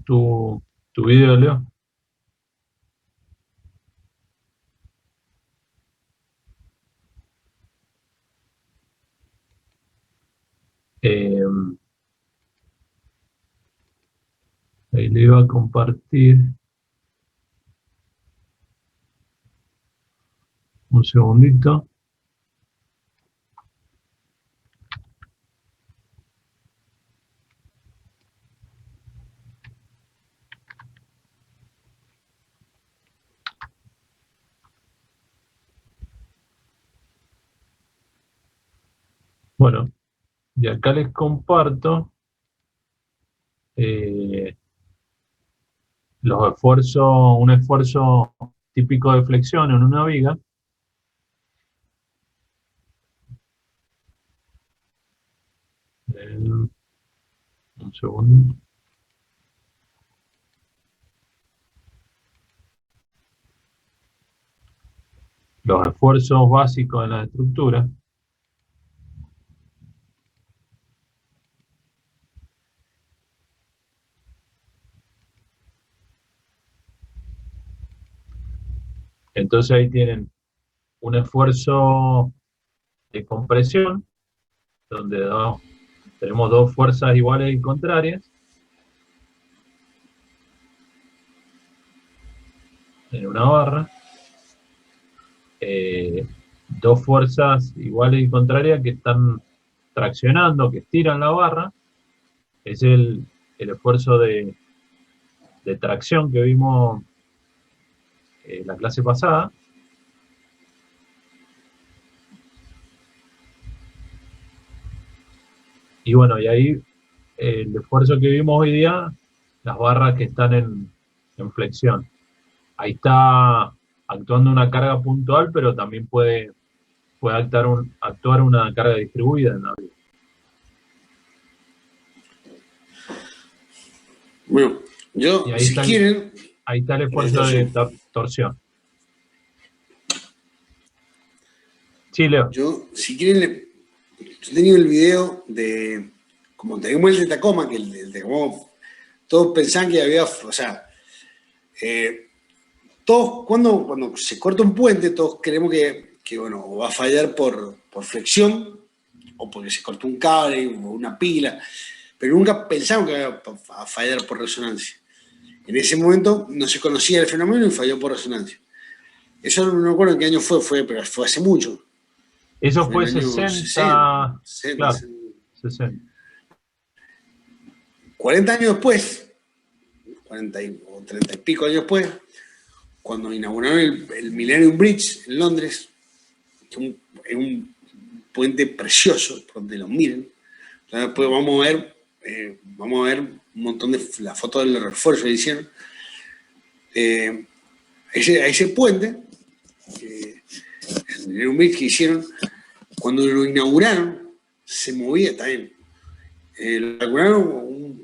tu video, Leo. Ahí le iba a compartir. Un segundito. Bueno, y acá les comparto un esfuerzo típico de flexión en una viga. Un segundo. Los esfuerzos básicos de la estructura. Entonces ahí tienen un esfuerzo de compresión, donde tenemos dos fuerzas iguales y contrarias, en una barra, dos fuerzas iguales y contrarias que están traccionando, que estiran la barra, es el esfuerzo de tracción que vimos en la clase pasada. Y bueno, y ahí el esfuerzo que vimos hoy día, las barras que están en flexión. Ahí está actuando una carga puntual, pero también puede actuar una carga distribuida en la viga. Bueno, si quieren... Ahí está el esfuerzo de torsión. Sí, Leo. Si quieren, yo tenía el video de, como tenemos el de Tacoma, que el de Tacoma, todos pensaban que había, o sea, todos, cuando se corta un puente, todos creemos que bueno, o va a fallar por flexión, o porque se cortó un cable o una pila, pero nunca pensamos que iba a fallar por resonancia. En ese momento no se conocía el fenómeno y falló por resonancia. Eso no me acuerdo en qué año fue, pero fue hace mucho. Eso fue 60. Claro, 60. 40 años después, 40 o 30 y pico años después, cuando inauguraron el Millennium Bridge en Londres, que es un puente precioso, por donde lo miren. Entonces, después vamos a ver un montón de las fotos del refuerzo que hicieron. A ese puente, el Millennium Bridge que hicieron, cuando lo inauguraron, se movía también. Lo inauguraron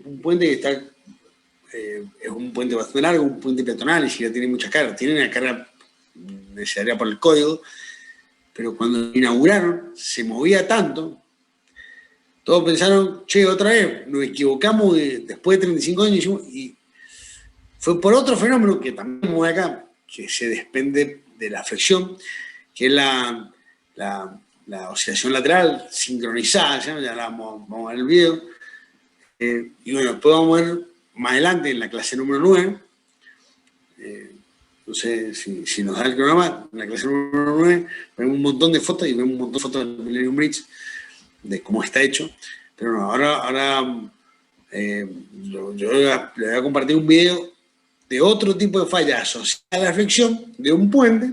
un puente que está, es un puente bastante largo, un puente peatonal, y si ya tiene mucha carga, tiene una carga necesaria por el código, pero cuando lo inauguraron, se movía tanto, todos pensaron, che, otra vez, nos equivocamos después de 35 años, y fue por otro fenómeno que también mueve acá, que se desprende de la flexión, que es la oscilación lateral sincronizada, ya la vamos a ver el video. Y bueno, después vamos a ver más adelante en la clase número 9. No sé si nos da el cronograma, en la clase número 9 vemos un montón de fotos y vemos un montón de fotos del Millennium Bridge, de cómo está hecho. Pero no, ahora yo le voy a compartir un video de otro tipo de falla asociada a la flexión de un puente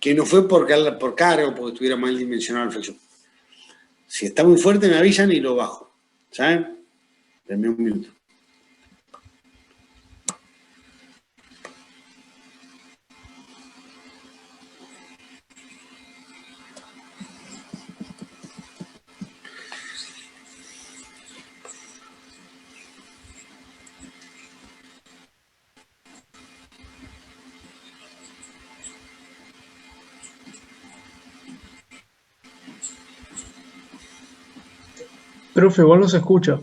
que no fue por carga o porque estuviera mal dimensionada la flexión. Si está muy fuerte me avisan y lo bajo. ¿Saben? Denme un minuto. Profe, igual no se escucha.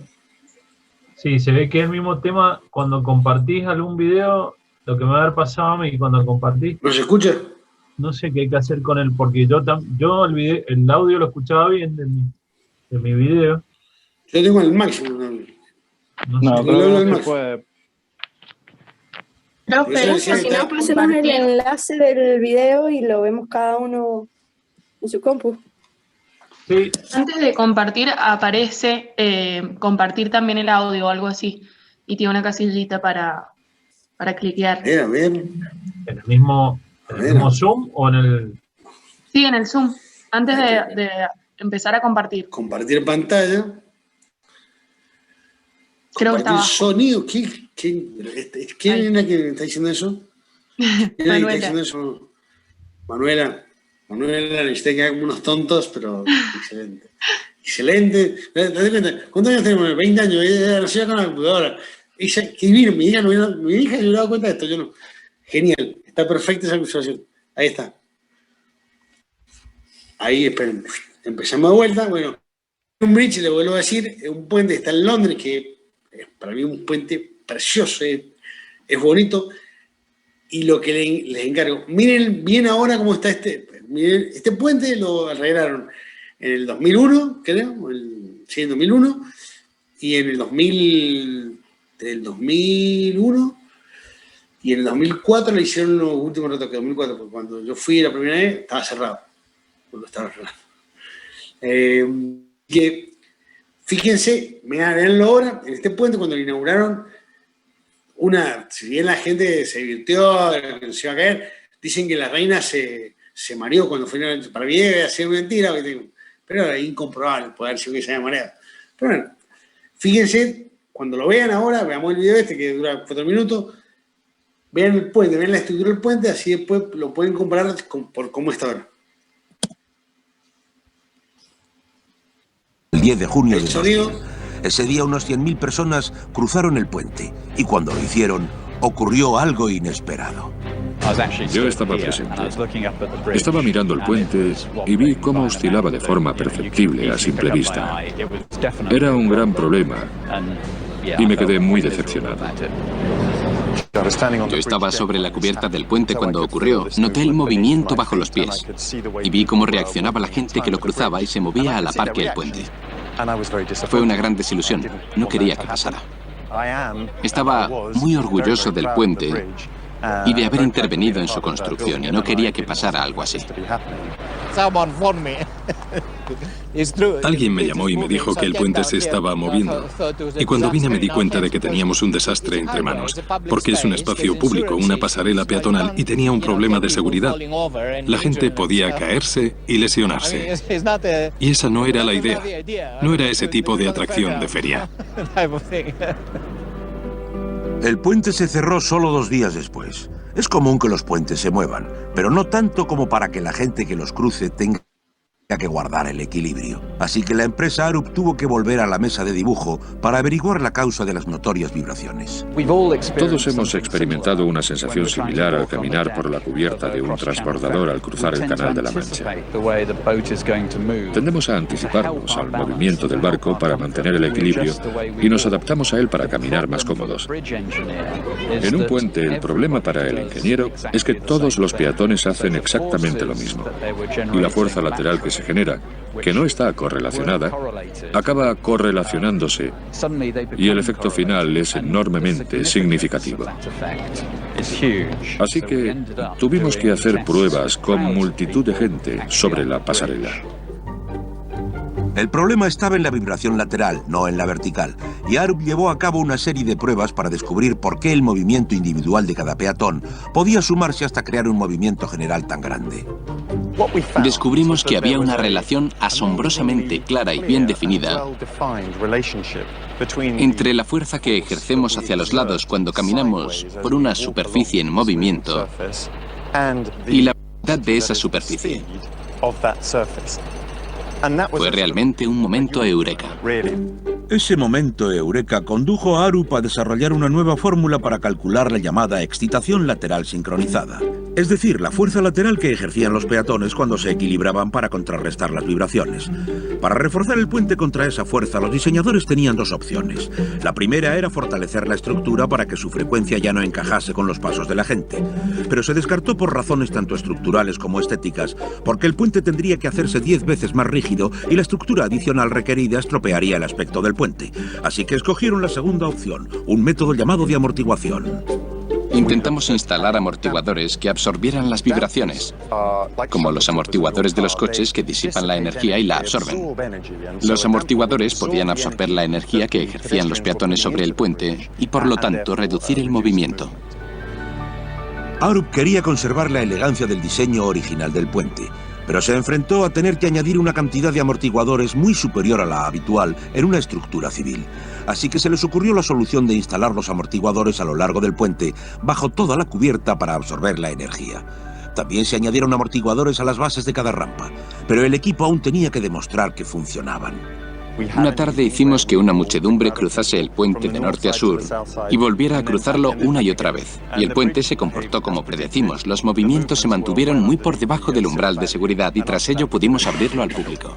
Sí, se ve que es el mismo tema cuando compartís algún video, lo que me va a haber pasado a mí cuando compartís. ¿No se escucha? No sé qué hay que hacer con él, porque yo el audio lo escuchaba bien de mi video. Yo tengo el máximo. No, creo que fue. Profe, si no, pasemos el enlace del video y lo vemos cada uno en su compu. Sí. Antes de compartir aparece compartir también el audio o algo así. Y tiene una casillita para cliquear. Bien. ¿En el mismo Zoom o en el...? Sí, en el Zoom. Antes de empezar a compartir. Compartir pantalla. Creo que está abajo. Sonido. ¿Quién es la que está diciendo eso? ¿Quién es la que está diciendo eso? Manuela, necesité que hagan como unos tontos, pero excelente. Excelente. ¿Cuántos años tenemos? 20 años. Ella nació con la computadora. Ella, qué divino. Mi hija se hubiera dado cuenta de esto. Yo no. Genial. Está perfecta esa observación. Ahí está. Ahí, esperen. Empezamos de vuelta. Bueno, un bridge, le vuelvo a decir, es un puente que está en Londres, que es para mí un puente precioso. Es bonito. Y lo que les encargo, miren bien ahora cómo está miren, este puente lo arreglaron en el 2001, creo, sí, en 2001, y en el 2001, y en el 2004 le hicieron los últimos retoques, 2004, porque cuando yo fui la primera vez estaba cerrado, porque lo estaba arreglando. Que, fíjense, veanlo ahora, en este puente cuando lo inauguraron, si bien la gente se divirtió, se iba a caer, dicen que la reina se mareó cuando fue para Villegas, hacía una mentira, pero era incomprobable poder decir que se haya mareado. Pero bueno, fíjense, cuando lo vean ahora, veamos el video que dura 4 minutos, vean el puente, vean la estructura del puente, así después lo pueden comparar por cómo está ahora. El 10 de junio de 2000, ese día unas 100.000 personas cruzaron el puente y cuando lo hicieron ocurrió algo inesperado. Yo estaba presente. Estaba mirando el puente y vi cómo oscilaba de forma perceptible a simple vista. Era un gran problema y me quedé muy decepcionado. Yo estaba sobre la cubierta del puente cuando ocurrió. Noté el movimiento bajo los pies y vi cómo reaccionaba la gente que lo cruzaba y se movía a la par que el puente. Fue una gran desilusión. No quería que pasara. Estaba muy orgulloso del puente y de haber intervenido en su construcción, y no quería que pasara algo así. Alguien me llamó y me dijo que el puente se estaba moviendo. Y cuando vine me di cuenta de que teníamos un desastre entre manos, porque es un espacio público, una pasarela peatonal, y tenía un problema de seguridad. La gente podía caerse y lesionarse. Y esa no era la idea. No era ese tipo de atracción de feria. El puente se cerró solo 2 días después. Es común que los puentes se muevan, pero no tanto como para que la gente que los cruce tenga que guardar el equilibrio. Así que la empresa Arup tuvo que volver a la mesa de dibujo para averiguar la causa de las notorias vibraciones. Todos hemos experimentado una sensación similar al caminar por la cubierta de un transbordador al cruzar el Canal de la Mancha. Tendemos a anticiparnos al movimiento del barco para mantener el equilibrio y nos adaptamos a él para caminar más cómodos. En un puente, el problema para el ingeniero es que todos los peatones hacen exactamente lo mismo. Y la fuerza lateral que se genera, que no está correlacionada, acaba correlacionándose y el efecto final es enormemente significativo. Así que tuvimos que hacer pruebas con multitud de gente sobre la pasarela. El problema estaba en la vibración lateral, no en la vertical, y Arup llevó a cabo una serie de pruebas para descubrir por qué el movimiento individual de cada peatón podía sumarse hasta crear un movimiento general tan grande. Descubrimos que había una relación asombrosamente clara y bien definida entre la fuerza que ejercemos hacia los lados cuando caminamos por una superficie en movimiento y la velocidad de esa superficie. Fue realmente un momento eureka. Ese momento eureka condujo a Arup a desarrollar una nueva fórmula para calcular la llamada excitación lateral sincronizada. Es decir, la fuerza lateral que ejercían los peatones cuando se equilibraban para contrarrestar las vibraciones. Para reforzar el puente contra esa fuerza, los diseñadores tenían 2 opciones. La primera era fortalecer la estructura para que su frecuencia ya no encajase con los pasos de la gente. Pero se descartó por razones tanto estructurales como estéticas, porque el puente tendría que hacerse 10 veces más rígido y la estructura adicional requerida estropearía el aspecto del puente. Así que escogieron la segunda opción, un método llamado de amortiguación. Intentamos instalar amortiguadores que absorbieran las vibraciones, como los amortiguadores de los coches que disipan la energía y la absorben. Los amortiguadores podían absorber la energía que ejercían los peatones sobre el puente y, por lo tanto, reducir el movimiento. Arup quería conservar la elegancia del diseño original del puente, pero se enfrentó a tener que añadir una cantidad de amortiguadores muy superior a la habitual en una estructura civil. Así que se les ocurrió la solución de instalar los amortiguadores a lo largo del puente, bajo toda la cubierta para absorber la energía. También se añadieron amortiguadores a las bases de cada rampa, pero el equipo aún tenía que demostrar que funcionaban. Una tarde hicimos que una muchedumbre cruzase el puente de norte a sur y volviera a cruzarlo una y otra vez. Y el puente se comportó como predecimos. Los movimientos se mantuvieron muy por debajo del umbral de seguridad y tras ello pudimos abrirlo al público.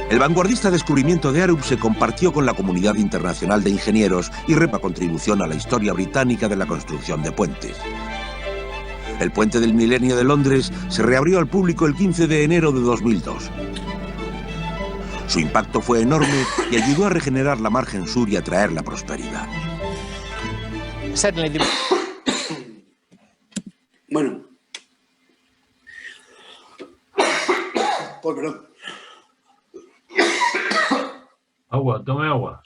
El vanguardista descubrimiento de Arup se compartió con la comunidad internacional de ingenieros y repa contribución a la historia británica de la construcción de puentes. El puente del Milenio de Londres se reabrió al público el 15 de enero de 2002. Su impacto fue enorme y ayudó a regenerar la margen sur y a traer la prosperidad. Bueno. Perdón. Agua, tome agua.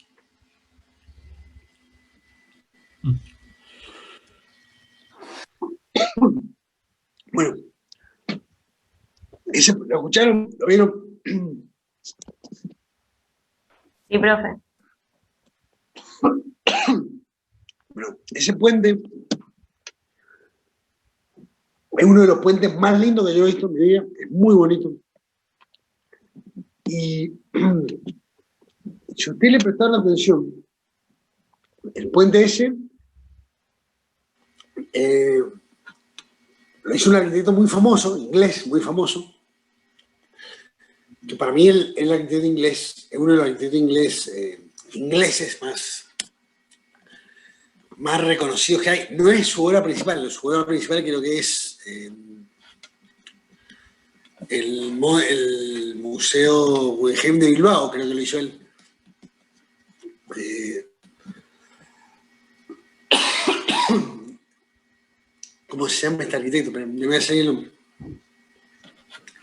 Bueno. ¿Lo escucharon? ¿Lo vieron? Sí, profe. Bueno, ese puente es uno de los puentes más lindos que yo he visto en mi vida. Es muy bonito. Y si usted le prestaron atención, el puente ese lo hizo un arquitecto muy famoso, inglés, muy famoso, que para mí el arquitecto inglés es uno de los arquitectos ingleses más reconocidos que hay. No es su obra principal, su obra principal creo que es el Museo Guggenheim de Bilbao, creo que lo hizo él. ¿Cómo se llama este arquitecto? Pero me voy a salir el nombre.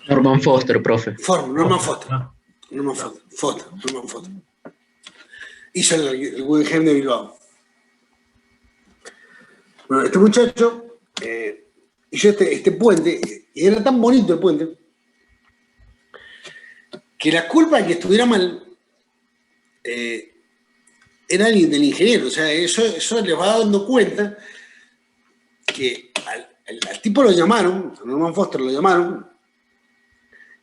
Norman Foster, profe. Norman Foster. Hizo el Guggenheim de Bilbao. Bueno, este muchacho hizo este puente, y era tan bonito el puente, que la culpa de que estuviera mal era del ingeniero. O sea, eso les va dando cuenta que al tipo lo llamaron, a Norman Foster lo llamaron,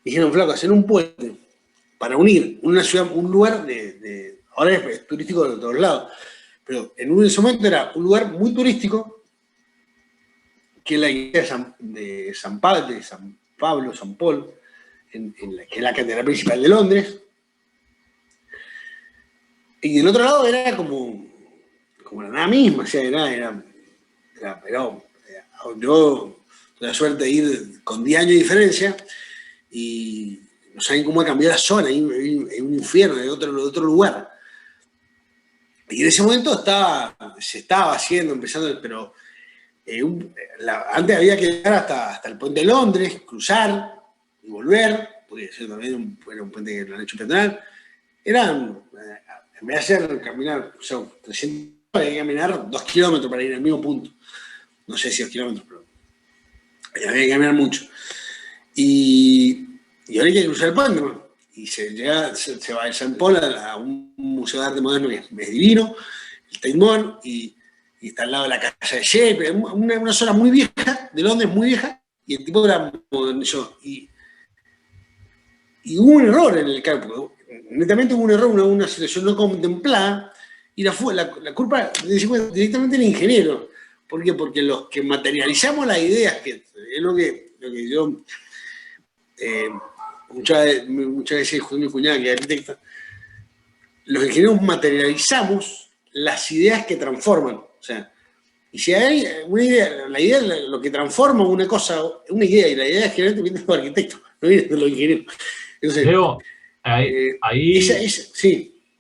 dijeron, flaco, hacer un puente para unir una ciudad, un lugar ahora es turístico de todos lados, pero en ese momento era un lugar muy turístico, que es la iglesia de San Pablo, San Paul, que es la catedral principal de Londres, y del otro lado era como la nada misma, o sea, yo tuve la suerte de ir con 10 años de diferencia, y no saben cómo ha cambiado la zona, hay un infierno, hay otro lugar. Y en ese momento se estaba haciendo, empezando, pero antes había que llegar hasta el puente de Londres, cruzar y volver, porque eso también era un puente que lo han hecho peatonal. En vez de hacer caminar, o sea, 300, había que caminar 2 kilómetros para ir al mismo punto. No sé si 2 kilómetros, pero había que caminar mucho. Y ahora hay que cruzar el puente, ¿no? Y se va de San Paul a un museo de arte moderno que es divino, el Tate Modern, y está al lado de la casa de Shakespeare, una zona muy vieja, de Londres muy vieja, y el tipo era modernizó. Y hubo un error en el cálculo, netamente hubo un error, una situación no contemplada, y la culpa directamente del ingeniero. ¿Por qué? Porque los que materializamos las ideas, que es lo que yo muchas veces con mi cuñada, que es arquitecta, los ingenieros materializamos las ideas que transforman. O sea, y si hay una idea, la idea es lo que transforma una cosa, una idea, y la idea es generalmente viene de los arquitectos, no viene de los ingenieros. Entonces, Leo, ahí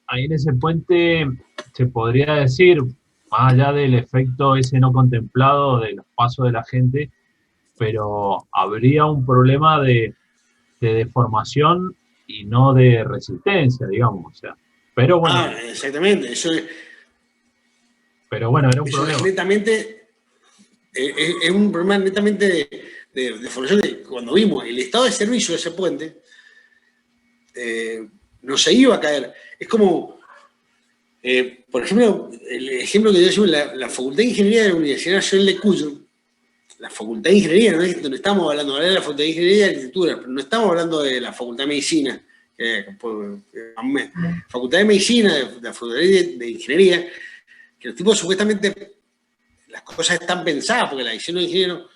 en ese puente se podría decir, más allá del efecto ese no contemplado de los pasos de la gente, pero habría un problema de deformación y no de resistencia, digamos, o sea. Pero bueno. Exactamente, eso es. Pero bueno, era un problema. Es un problema netamente de formación. Cuando vimos el estado de servicio de ese puente, no se iba a caer. Es como, por ejemplo, el ejemplo que yo llevo, la Facultad de Ingeniería de la Universidad Nacional de Cuyo, la Facultad de Ingeniería, no es donde estamos hablando, de la Facultad de Ingeniería y Arquitectura, pero no estamos hablando de la Facultad de Medicina, Facultad de Medicina, de la Facultad de Ingeniería, que los tipos supuestamente, las cosas están pensadas, porque la visión de ingeniero,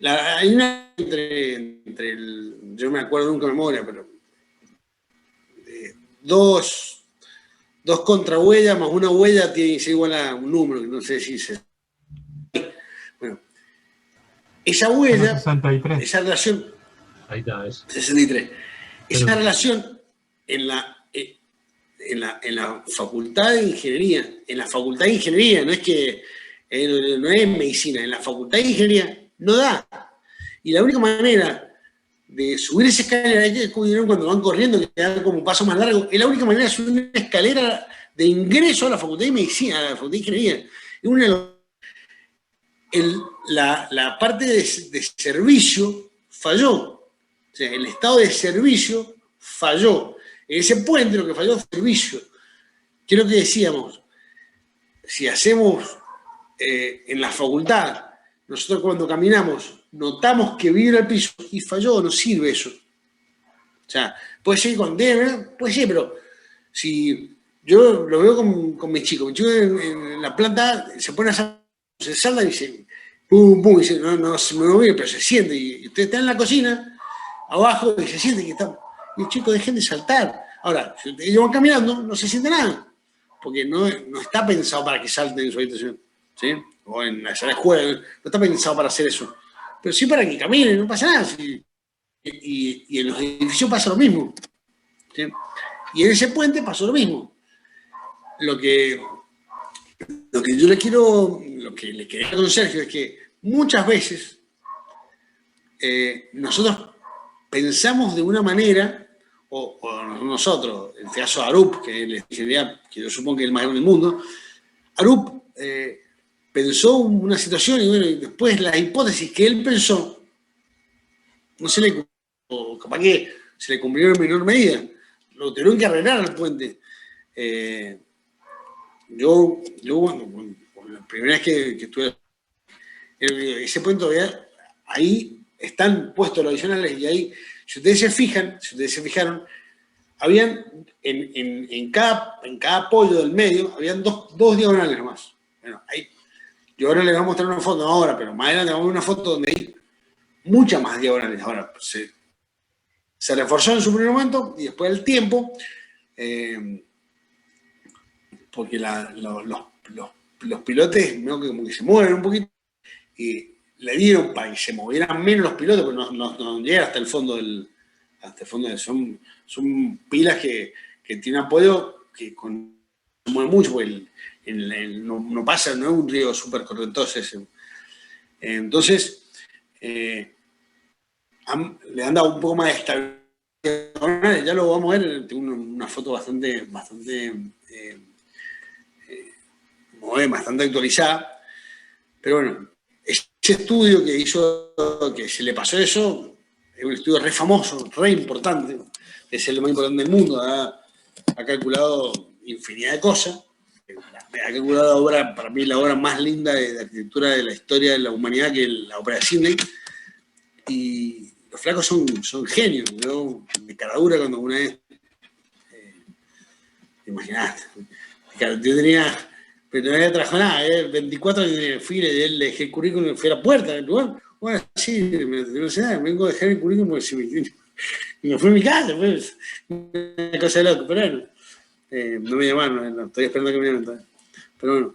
hay una yo no me acuerdo nunca de memoria, pero dos contrahuellas más una huella tiene que ser igual a un número, que no sé si se... Bueno, esa huella, 63. Esa relación... Ahí está, eso. 63. Esa relación en la Facultad de Ingeniería, no es que no es medicina, en la Facultad de Ingeniería no da. Y la única manera de subir esa escalera, cuando van corriendo, que dan como un paso más largo, es la única manera de subir una escalera de ingreso a la Facultad de Medicina, a la Facultad de Ingeniería. La parte de servicio falló. O sea, el estado de servicio falló. En ese puente lo que falló es servicio. ¿Qué es lo que decíamos? Si hacemos en la facultad, nosotros cuando caminamos notamos que vibra el piso y falló, no sirve eso. O sea, puede ser con puede ser, pero si yo lo veo con mis chicos en la planta se pone se salta y dice, pum, pum, y dice, no se me mueve, pero se siente. Y usted está en la cocina, abajo, y se siente que está. Y chicos, dejen de saltar. Ahora, si ellos van caminando, no se siente nada. porque no está pensado para que salten en su habitación, ¿sí? O en la sala de juego, no está pensado para hacer eso. Pero sí para que caminen, no pasa nada. ¿Sí? Y en los edificios pasa lo mismo, ¿sí? Y en ese puente pasó lo mismo. Lo que yo le quería con Sergio es que muchas veces nosotros pensamos de una manera, o nosotros, en este caso Arup, que es la ingeniería que yo supongo que es el más grande del mundo, Arup pensó una situación y bueno, y después las hipótesis que él pensó no se le cumplió, o capaz que se le cumplieron en menor medida, lo tuvieron que arreglar al puente. Yo bueno, la primera vez que estuve ese puente todavía, ahí están puestos los adicionales y ahí, si ustedes se fijaron, habían en cada apoyo del medio, habían dos diagonales nomás. Bueno, ahí, yo ahora les voy a mostrar una foto, no ahora, pero más adelante vamos a ver una foto donde hay muchas más diagonales. Ahora, se reforzó en su primer momento y después del tiempo, porque los pilotes ¿no? como que se mueven un poquito y le dieron para que se movieran menos los pilotos, pero no llegan hasta el fondo son pilas que tienen apoyo que se mueven mucho, porque no pasa, no es un río súper correntoso ese. Entonces, le han dado un poco más de estabilidad. Ya lo vamos a ver, tengo una foto bastante actualizada, pero bueno, ese estudio que hizo, que se le pasó eso, es un estudio re famoso, re importante, es el más importante del mundo, ha calculado infinidad de cosas, ha calculado para mí la obra más linda de arquitectura de la historia de la humanidad, que es la ópera de Sydney, y los flacos son genios, ¿no? De caradura cuando una vez, imagínate, yo tenía... Pero no había trabajado nada, 24 años fui, le dejé el currículum, fui a la puerta del lugar. Bueno, sí, no sé nada, vengo a dejar el currículum porque me fui a mi casa, pues, una cosa de loco, pero bueno, no me llamaron, no, estoy esperando que me llamen todavía. Pero bueno,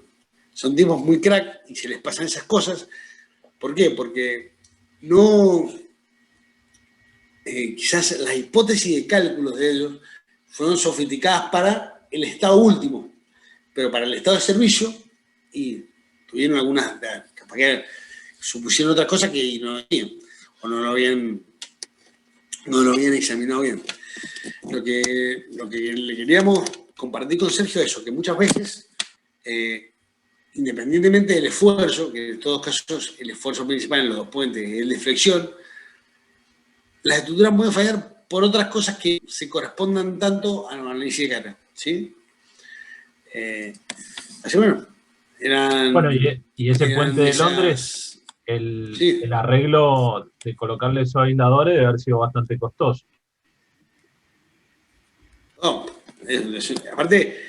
son tipos muy crack y se les pasan esas cosas. ¿Por qué? Porque no, quizás las hipótesis de cálculos de ellos fueron sofisticadas para el estado último. Pero para el estado de servicio, y tuvieron algunas, capaz que supusieron otras cosas que no habían, o no lo habían examinado bien. Lo que le queríamos compartir con Sergio es eso, que muchas veces, independientemente del esfuerzo, que en todos casos el esfuerzo principal en los dos puentes es el de flexión, las estructuras pueden fallar por otras cosas que se correspondan tanto al análisis de carga, ¿sí? Así bueno, Bueno, y ese puente de Londres, el arreglo de colocarle esos aisladores debe haber sido bastante costoso. No, aparte,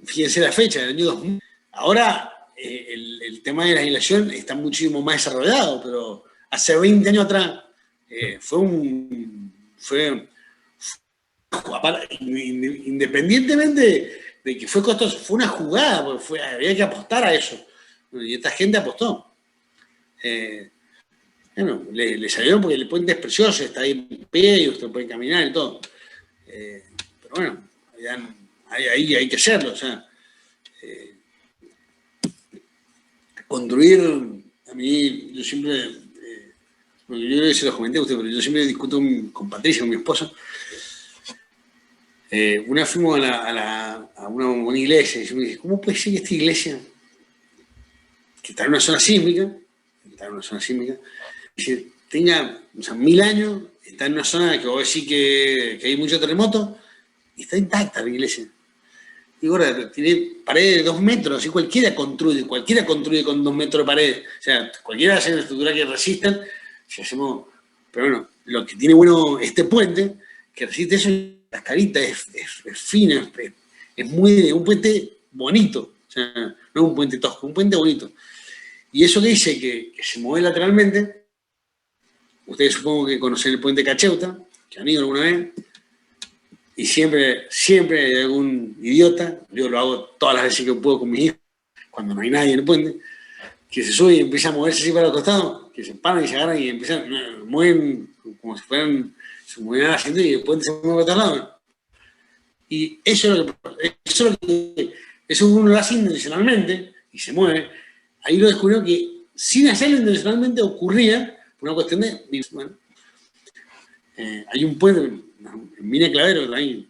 fíjense la fecha, del año 2000. Ahora el tema de la aislación está muchísimo más desarrollado, pero hace 20 años atrás independientemente de que fue costoso, fue una jugada, porque había que apostar a eso. Y esta gente apostó. Bueno, le salieron porque el puente es precioso, está ahí en pie y usted puede caminar y todo. Pero bueno, ahí hay que hacerlo. O sea, construir, a mí, yo siempre, yo se los comenté a usted, pero yo siempre discuto con Patricia, con mi esposa. Una vez fuimos a una iglesia y yo me dije, ¿cómo puede ser que esta iglesia, que está en una zona sísmica, tenga 1000 años, está en una zona que vos decís que hay mucho terremoto, y está intacta la iglesia? Y ahora tiene paredes de 2 metros, así cualquiera construye con 2 metros de paredes. O sea, cualquiera hace una estructura que resistan, si hacemos. Pero bueno, lo que tiene bueno este puente, que resiste eso, las caritas, es fina, es un puente bonito, o sea, no es un puente tosco, un puente bonito. Y eso que dice que se mueve lateralmente, ustedes supongo que conocen el puente Cacheuta, que han ido alguna vez, Y siempre hay algún idiota, yo lo hago todas las veces que puedo con mis hijos, cuando no hay nadie en el puente, que se sube y empieza a moverse así para los costados, que se paran y se agarran y empiezan, mueven como si fueran, se mueven al asiento y el puente se mueve para otro lado. Y eso uno lo hace intencionalmente y se mueve. Ahí lo descubrió que sin hacerlo intencionalmente ocurría por una cuestión de... Bueno, hay un puente en Mina Clavero ahí,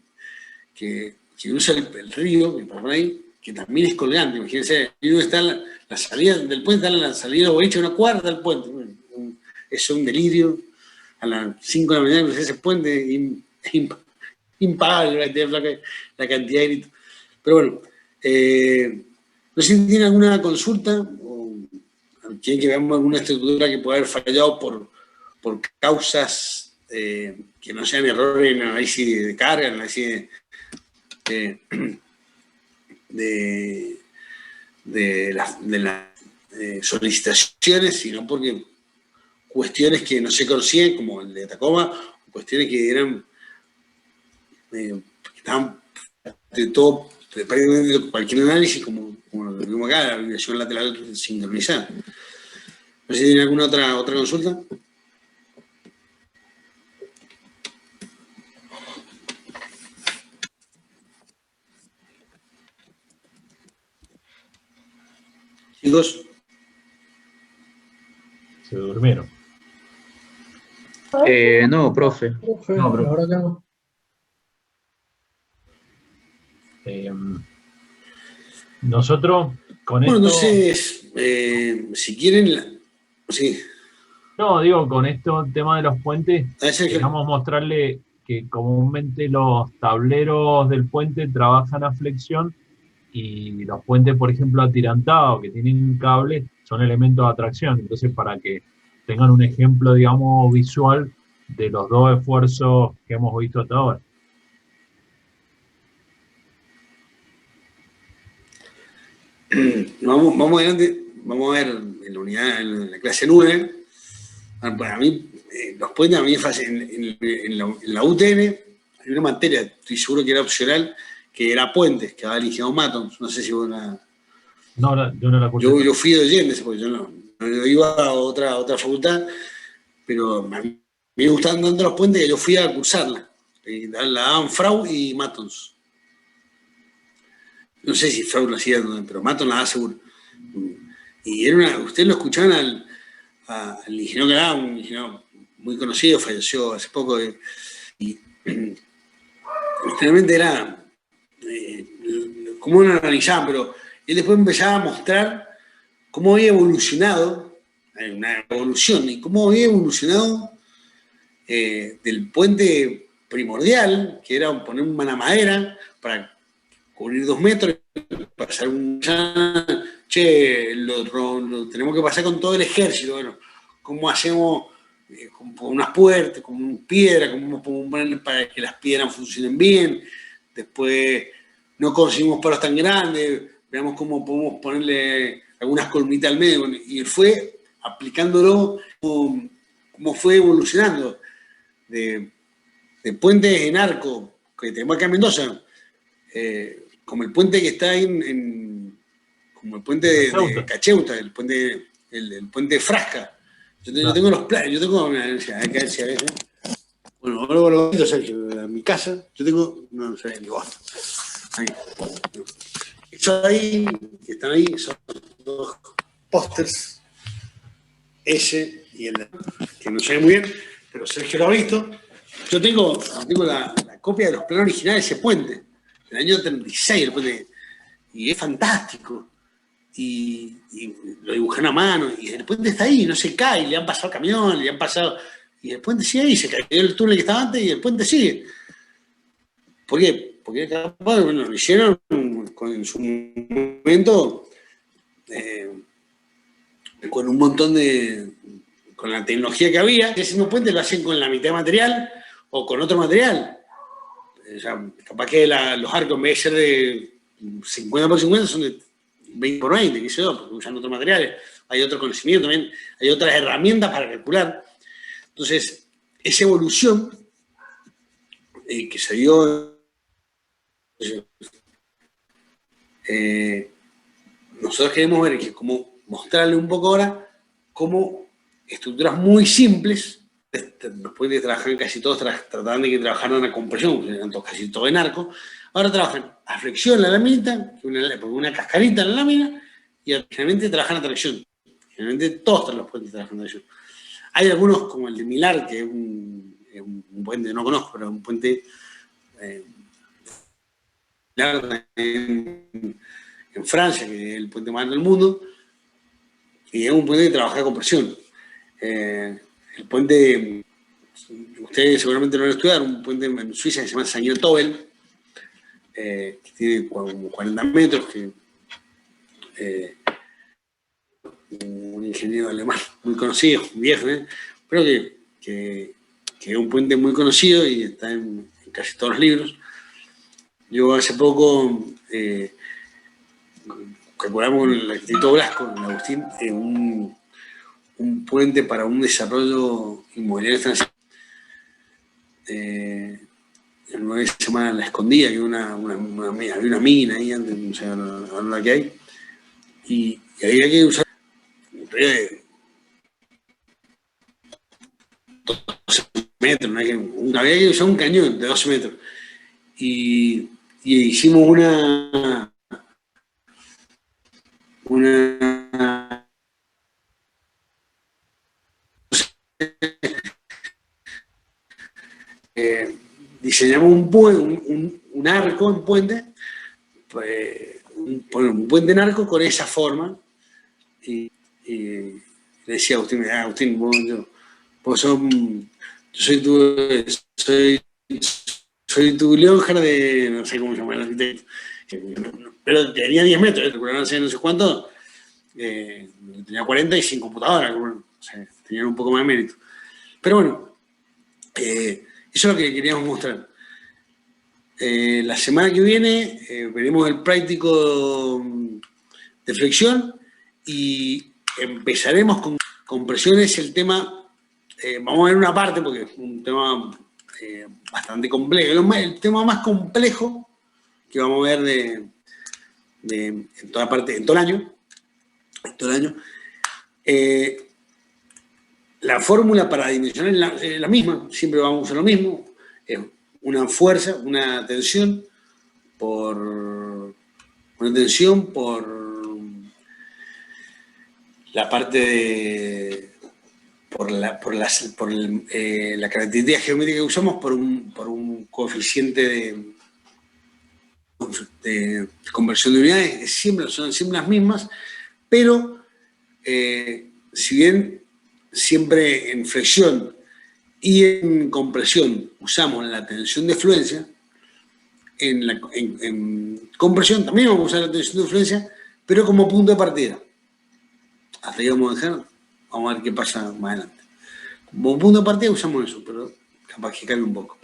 que usa el río, que por ahí, que también es colgante. Imagínense, uno está la salida del puente, está la salida de boliche, una cuarta del puente. Eso es un delirio. A las 5 de la mañana, ese puente impagable la cantidad de gritos. Pero bueno, no sé si tiene alguna consulta o quieren que veamos alguna estructura que pueda haber fallado por causas que no sean errores en análisis de carga, en análisis de las solicitaciones, sino porque cuestiones que no se conocían, como el de Tacoma, cuestiones que eran que estaban de todo, prácticamente cualquier análisis, como lo que vimos acá, la vibración lateral sincronizada. No sé si tiene alguna otra consulta. Chicos. Se durmieron. No, profe. No, profe. Ahora tengo. Nosotros con bueno, esto... entonces, si quieren... Sí. No, digo, con esto, el tema de los puentes, queremos mostrarle que comúnmente los tableros del puente trabajan a flexión y los puentes, por ejemplo, atirantados, que tienen un cable, son elementos de atracción. Entonces, para que tengan un ejemplo, digamos, visual de los dos esfuerzos que hemos visto hasta ahora. Vamos adelante, vamos a ver en la unidad, en la clase 9. Para mí, los puentes, a mí es fácil. En la UTN hay una materia, estoy seguro que era opcional, que era puentes, que daba el ingeniero Matons. No sé si vos la... No, yo no la cursé. Yo fui de oyentes, porque yo no iba a otra facultad, pero a mí me gustaban tanto los puentes que yo fui a cursarla. La daban Frau y Matons. No sé si Frau lo hacía, pero Matons la daba seguro. Y era ustedes lo escuchaban al ingeniero que daba, un ingeniero muy conocido, falleció hace poco, y realmente era como uno analizaba, pero él después empezaba a mostrar cómo había evolucionado, una evolución, y cómo había evolucionado del puente primordial, que era poner un manamadera para cubrir 2 metros, pasar lo tenemos que pasar con todo el ejército, bueno, cómo hacemos con unas puertas, con piedra, cómo podemos poner para que las piedras funcionen bien, después no conseguimos palos tan grandes, veamos cómo podemos ponerle algunas columnitas al medio, y él fue aplicándolo, cómo fue evolucionando de puentes en arco, que tenemos acá en Mendoza, como el puente que está ahí como el puente de Cacheuta, el puente de Frasca. Yo tengo los planes, bueno, ahora lo voy a Sergio, en mi casa, yo tengo, no sé, en Boston. Ahí. Eso ahí, que están ahí, son 2 pósters, ese y el que no se ve muy bien, pero Sergio lo ha visto. Yo tengo la copia de los planos originales de ese puente, del año 36, el puente, y es fantástico. Y lo dibujan a mano, y el puente está ahí, no se cae, le han pasado camiones, le han pasado... Y el puente sigue ahí, se cayó el túnel que estaba antes y el puente sigue. ¿Por qué? Porque bueno, lo hicieron en su momento con un montón con la tecnología que había. Ese mismo puente lo hacen con la mitad de material o con otro material. O sea, capaz que los arcos en vez de ser de 50 por 50 son de 20 por 20, qué sé yo, porque usan otros materiales. Hay otro conocimiento también, hay otras herramientas para calcular. Entonces, esa evolución que se dio nosotros queremos ver que como mostrarle un poco ahora cómo estructuras muy simples, después de trabajar casi todos, trataban de que trabajaran a compresión, eran casi todo en arco, ahora trabajan a flexión la laminita, una cascarita en la lámina, y generalmente trabajan a tracción. Generalmente todos los puentes trabajan a tracción. Hay algunos, como el de Milar, que es un puente, no conozco, pero un puente en Francia, que es el puente más alto del mundo, y es un puente que trabaja con presión. El puente, ustedes seguramente lo van a estudiar, un puente en Suiza que se llama Sagnol-Tobel, que tiene como 40 metros, un ingeniero alemán muy conocido, viejo, pero que es un puente muy conocido y está en casi todos los libros. Yo hace poco calculamos con el arquitecto Blasco, en Agustín, un puente para un desarrollo inmobiliario francés. En un lugar que se llama La Escondida, que había una mina ahí antes, no sé ahora qué hay, y había que usar metros, había que usar un cañón de 12 metros. Y hicimos una diseñamos un arco en puente, un puente en arco con esa forma, y le decía a Agustín, soy tu Leonhard de, no sé cómo se llama el arquitecto, pero tenía 10 metros, no sé cuánto, tenía 40 y sin computadora, o sea, tenían un poco más de mérito. Pero bueno, eso es lo que queríamos mostrar. La semana que viene veremos el práctico de flexión y empezaremos con compresiones, el tema. Vamos a ver una parte porque es un tema bastante complejo. El tema más complejo que vamos a ver en toda parte, en todo el año. La fórmula para dimensionar es la misma, siempre vamos a usar lo mismo. Es una fuerza, una tensión por la parte de por la característica geométrica que usamos, por un coeficiente de conversión de unidades, son siempre las mismas, pero si bien siempre en flexión y en compresión usamos la tensión de fluencia, en compresión también vamos a usar la tensión de fluencia, pero como punto de partida. Hasta ahí vamos a dejar, vamos a ver qué pasa más adelante. Como punto de partida usamos eso, pero capaz que cambie un poco.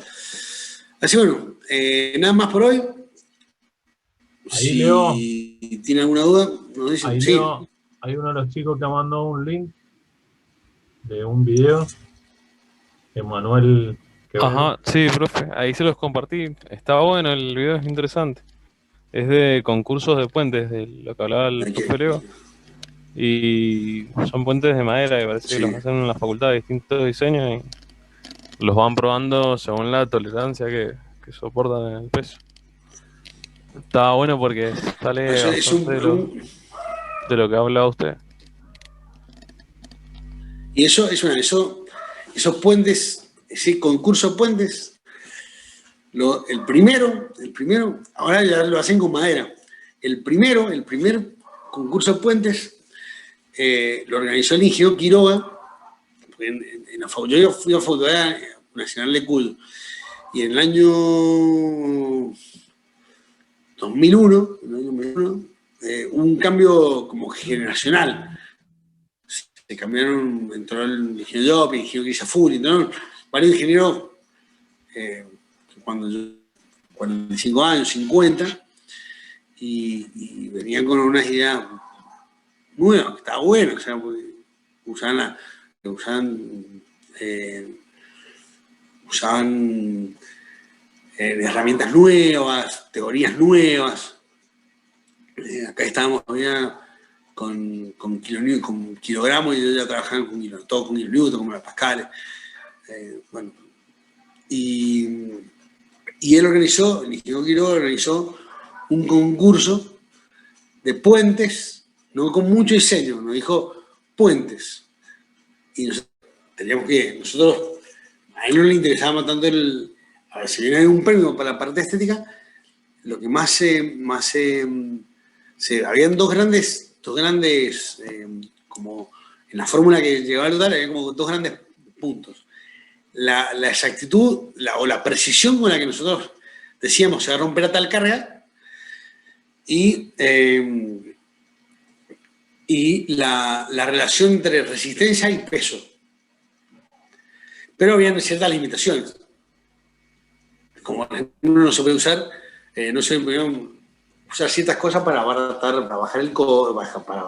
Así bueno, nada más por hoy. Ahí Leo, si tiene alguna duda, nos dicen. Ahí Sí. Leo, hay uno de los chicos que mandó un link de un video. Emanuel. Ajá, sí, profe, ahí se los compartí. Estaba bueno, el video es interesante. Es de concursos de puentes, de lo que hablaba el profe Leo. Y son puentes de madera, que parece que los hacen en la facultad de distintos diseños y los van probando según la tolerancia que soportan en el peso. Estaba bueno porque sale bastante de lo que ha hablado usted. Y esos puentes, ese concurso de puentes, el primero, ahora ya lo hacen con madera. El primer concurso de puentes lo organizó el ingeniero Quiroga. Yo fui a Facultad Nacional de Cuyo. Y en el año 2001 hubo un cambio como generacional. Se cambiaron, entró el ingeniero Job, el ingeniero Grisafuri, entraron varios ingenieros cuando yo, 45 años, 50, y venían con unas ideas nuevas, que estaba bueno, o sea, usaban herramientas nuevas, teorías nuevas. Acá estábamos todavía con kilogramos y yo ya trabajaba todo con kilonewton, como las Pascales. Bueno, y él organizó, el ingeniero Quiroga organizó un concurso de puentes, no con mucho diseño, nos dijo puentes. Y nosotros, a él no le interesaba tanto a ver, si viene un premio para la parte estética, lo que habían dos grandes, como en la fórmula que llevaba el total, había como dos grandes puntos. La exactitud o la precisión con la que nosotros decíamos se va a romper a tal carga y la relación entre resistencia y peso. Pero había ciertas limitaciones. Como uno no se puede usar, no se puede usar ciertas cosas para bajar el codo, para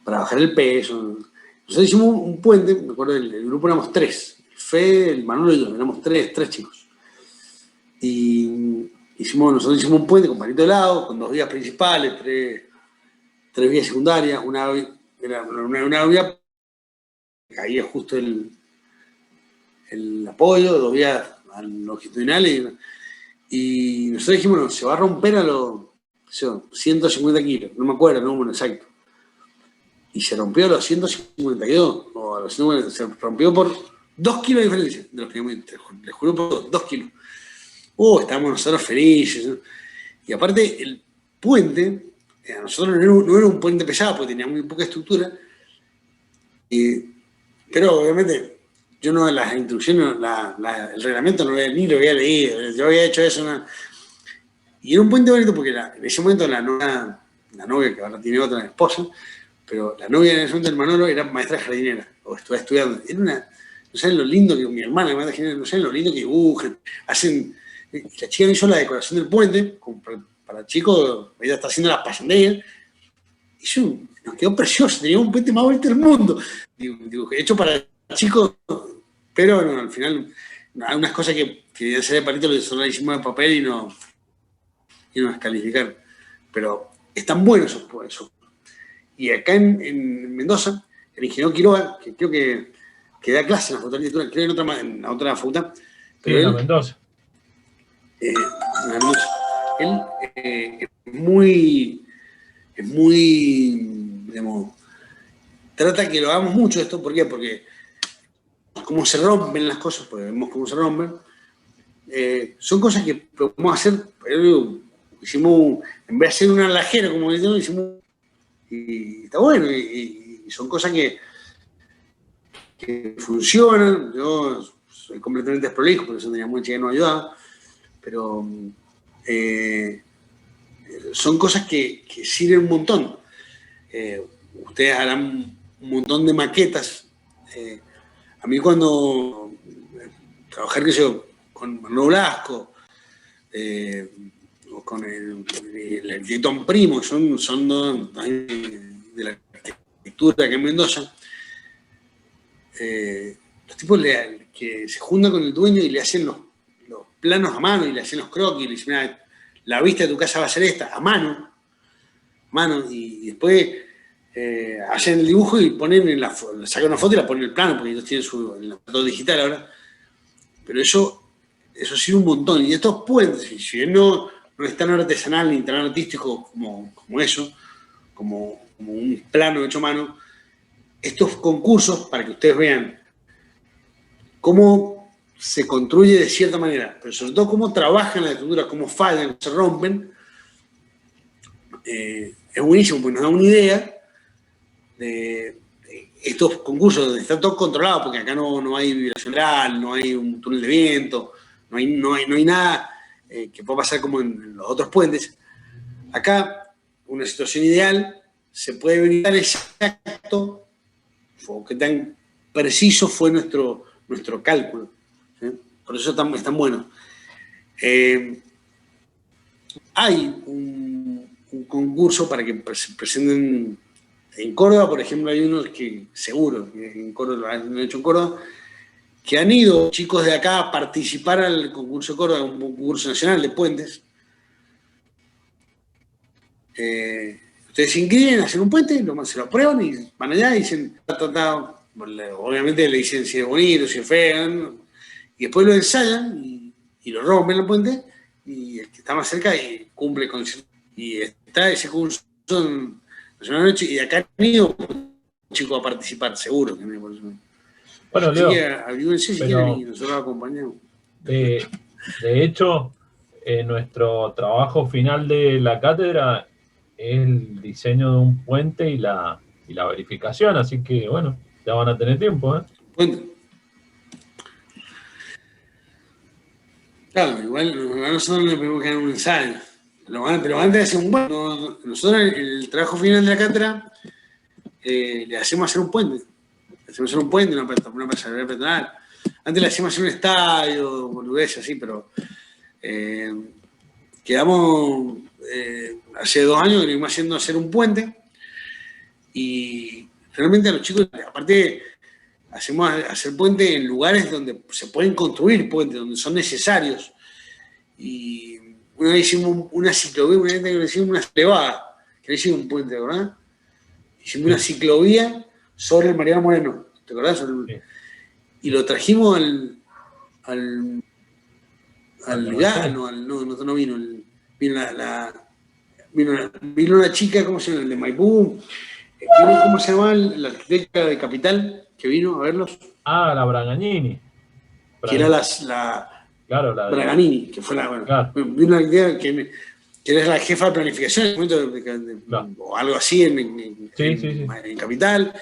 bajar el peso. Nosotros hicimos un puente, me acuerdo, el grupo éramos 3, el Fe, el Manolo y yo, éramos tres chicos. Y nosotros hicimos un puente con palito de lado, con 2 vías principales, 3 vías secundarias, una vía caía justo el apoyo, 2 vías longitudinales, y nosotros dijimos, no, se va a romper a los 150 kilos, no me acuerdo el número exacto. Y se rompió a los 152, o a los 150, se rompió por 2 kilos de diferencia de los primeros, les juro, por 2 kilos. Estábamos nosotros felices, ¿no? Y aparte, el puente, a nosotros no era un puente pesado, porque tenía muy poca estructura, pero obviamente, yo no, las instrucciones, el reglamento ni lo había leído, yo había hecho eso, y era un puente bonito porque en ese momento la novia, que ahora tiene otra esposa, pero la novia en ese momento del Manolo era maestra jardinera, o estaba estudiando. Era no saben lo lindo que mi hermana, no saben lo lindo que dibujan, hacen. La chica hizo la decoración del puente, para chicos, ella está haciendo las pasanderas, y nos quedó precioso, tenía un puente más bonito del mundo, hecho para chicos, pero bueno, al final, hay unas cosas que querían ser de palito, lo nosotros hicimos de papel y nos descalificaron. Pero están buenos esos. Y acá en Mendoza, el ingeniero Quiroga, que creo que da clase en la facultad de arquitectura, creo que en otra facultad. Pero sí, en Mendoza. Él es muy, digamos, trata que lo hagamos mucho esto. ¿Por qué? Porque cómo se rompen las cosas, porque vemos cómo se rompen, son cosas que podemos hacer. Hicimos, en vez de hacer una lajera, como decimos, hicimos, y está bueno, y son cosas que funcionan. Yo soy completamente desprolijo, por eso tenía mucha que no ayudaba, pero son cosas que sirven un montón. Ustedes harán un montón de maquetas. A mí cuando trabajar, con Manolo Blasco, o con el arquitecto Primo, son dos de la arquitectura que en Mendoza, los tipos que se juntan con el dueño y le hacen los planos a mano y le hacen los croquis y le dicen, mira, la vista de tu casa va a ser esta, a mano, y después hacen el dibujo y sacan una foto y la ponen en el plano, porque ellos tienen el foto digital ahora. Pero eso sirve un montón. Y estos puentes, si bien no es tan artesanal ni tan artístico como eso, como un plano hecho a mano, estos concursos, para que ustedes vean cómo se construye de cierta manera, pero sobre todo cómo trabajan las estructuras, cómo fallan, cómo se rompen, es buenísimo, porque nos da una idea de estos concursos donde está todo controlado, porque acá no hay vibración real, no hay un túnel de viento, no hay nada que pueda pasar como en los otros puentes. Acá, una situación ideal, se puede ver tan exacto, o que tan preciso fue nuestro cálculo, ¿sí? Por eso están buenos. Hay un concurso para que se presenten en Córdoba, por ejemplo, hay unos que seguro, que en Córdoba lo han hecho en Córdoba, que han ido chicos de acá a participar al concurso de Córdoba, un concurso nacional de puentes. Ustedes se inscriben, hacen un puente, se lo aprueban y van allá y dicen, obviamente le dicen si es bonito, si es feo, ¿no? Y después lo ensayan y lo rompen el puente, y el que está más cerca y cumple con... Y está ese concurso nacional, y acá han ido chicos a participar, seguro. Bueno, así Leo, que ayúdense si quieren y nosotros acompañamos. De hecho, nuestro trabajo final de la cátedra es el diseño de un puente y la verificación, así que bueno, ya van a tener tiempo, ¿eh? Bueno. Claro, igual nosotros le pedimos que hagan un ensayo, pero antes de hacer un puente, nosotros en el trabajo final de la cátedra le hacemos hacer un puente. Le hacemos hacer un puente, una personalidad peatonal. Antes le hacíamos hacer un estadio, boludez, así, pero quedamos, hace 2 años que venimos haciendo hacer un puente, y realmente a los chicos, aparte, hacemos hacer puentes en lugares donde se pueden construir puentes, donde son necesarios. Y una vez hicimos una ciclovía, una vez que hicimos una ciclovada, que le hicimos un puente, ¿verdad? Hicimos una ciclovía sobre el Mariano Moreno, ¿te acordás? Sí. Y lo trajimos al gas, no vino. Vino una chica, ¿cómo se llama? El de Maipú. Vino, ¿cómo se llama? La arquitecta de Capital, que vino a verlos. Ah, la Braganini. Que era claro, la Braganini, que fue la... Bueno, claro. Vino una idea que era la jefa de planificación en el momento claro. O algo así en Capital.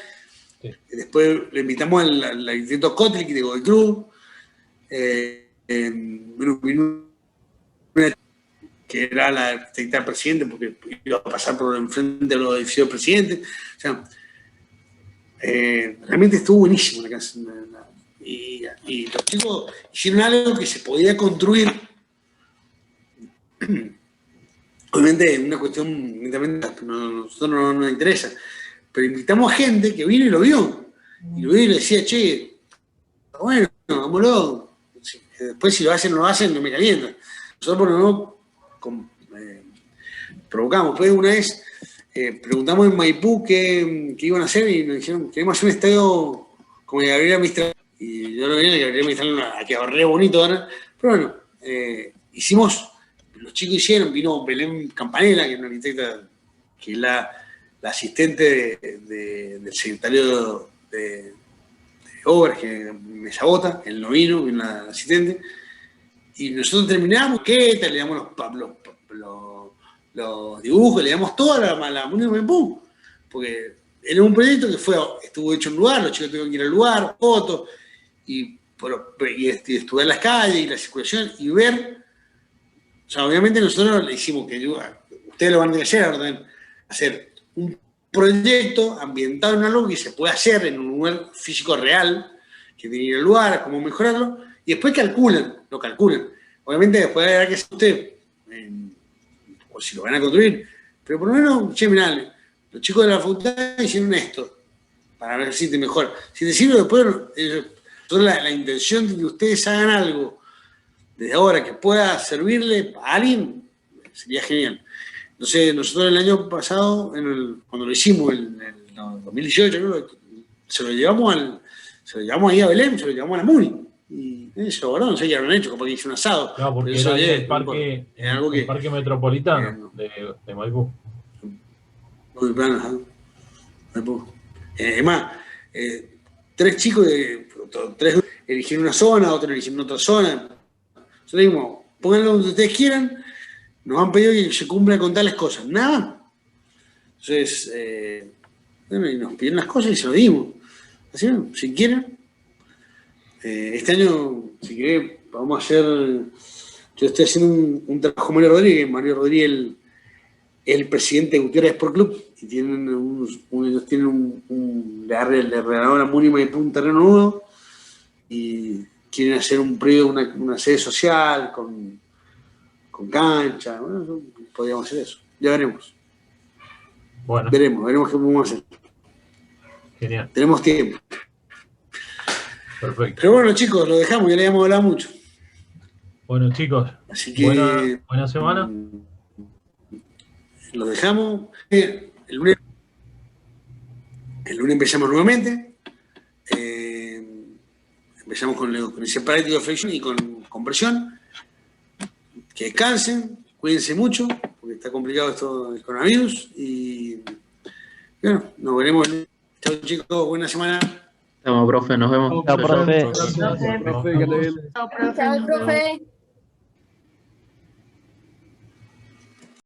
Sí. Después le invitamos al arquitecto Kotlik de Godoy Cruz. Vino una que era la arquitecta del presidente, porque iba a pasar por enfrente de los edificios del presidente. O sea, realmente estuvo buenísimo la casa. Y los chicos hicieron algo que se podía construir. Obviamente, una cuestión, nosotros no nos interesa, pero invitamos a gente que vino y lo vio. Y lo vio y le decía, che, bueno, vámonos. Después si lo hacen o no lo hacen, no me calienta. Nosotros por lo menos provocamos. Después una vez preguntamos en Maipú qué iban a hacer y nos dijeron, queremos hacer un estadio como el de Gabriela Mistral. Y yo lo vi en el Gabriela Mistral, ha quedado re bonito ahora. Pero bueno, hicimos, los chicos hicieron, vino Belén Campanella, que es una arquitecta, que es la asistente del secretario de Obras, que me sabota, él no vino la asistente. Y nosotros terminamos, le damos los dibujos, le damos toda la Múnich Maipú, porque era un proyecto que estuvo hecho en un lugar, los chicos tuvieron que ir al lugar, fotos, y estudiar las calles y la circulación, y ver, o sea, obviamente nosotros le hicimos que ustedes lo van a hacer un proyecto ambientado en algo que se puede hacer en un lugar físico real, que tiene que ir al lugar, cómo mejorarlo, y después lo calculan. Obviamente después habrá que hacer usted, o si lo van a construir, pero por lo menos, mirá, los chicos de la facultad hicieron esto, para ver si te mejora. Si te sirve después, la intención de que ustedes hagan algo desde ahora que pueda servirle a alguien, sería genial. Entonces, nosotros el año pasado, cuando lo hicimos, en el 2018, ¿no? se lo llevamos ahí a Belén, se lo llevamos a la Muni. Y eso, ¿verdad? No sé qué habrán hecho, como que hice un asado. No, porque eso era el parque metropolitano de Maipú. Muy plano, Maipú. Es más, 3 chicos, 3 eligieron una zona, otros eligieron otra zona. Nosotros dijimos, pónganlo donde ustedes quieran, nos han pedido que se cumpla con tales cosas. Nada. Entonces, y nos pidieron las cosas y se lo dimos. Así, si quieren. Este año, si querés, vamos a hacer... Yo estoy haciendo un trabajo con Mario Rodríguez. Mario Rodríguez es el presidente de Gutiérrez Sport Club y ellos tienen le regalaron a Muni Maipú un terreno nuevo y quieren hacer un predio, una sede social con cancha. Bueno, podríamos hacer eso. Ya veremos. Bueno. Veremos qué podemos hacer. Genial. Tenemos tiempo. Perfecto. Pero bueno, chicos, lo dejamos, ya le habíamos hablado mucho. Bueno, chicos, así que buena semana. Lo dejamos. El lunes empezamos nuevamente. Empezamos con el separativo de flexión y con presión. Que descansen, cuídense mucho, porque está complicado esto del coronavirus. Y bueno, nos veremos. Chao, chicos, buena semana. Chao, profe, nos vemos. Chao, profe. Chao, profe.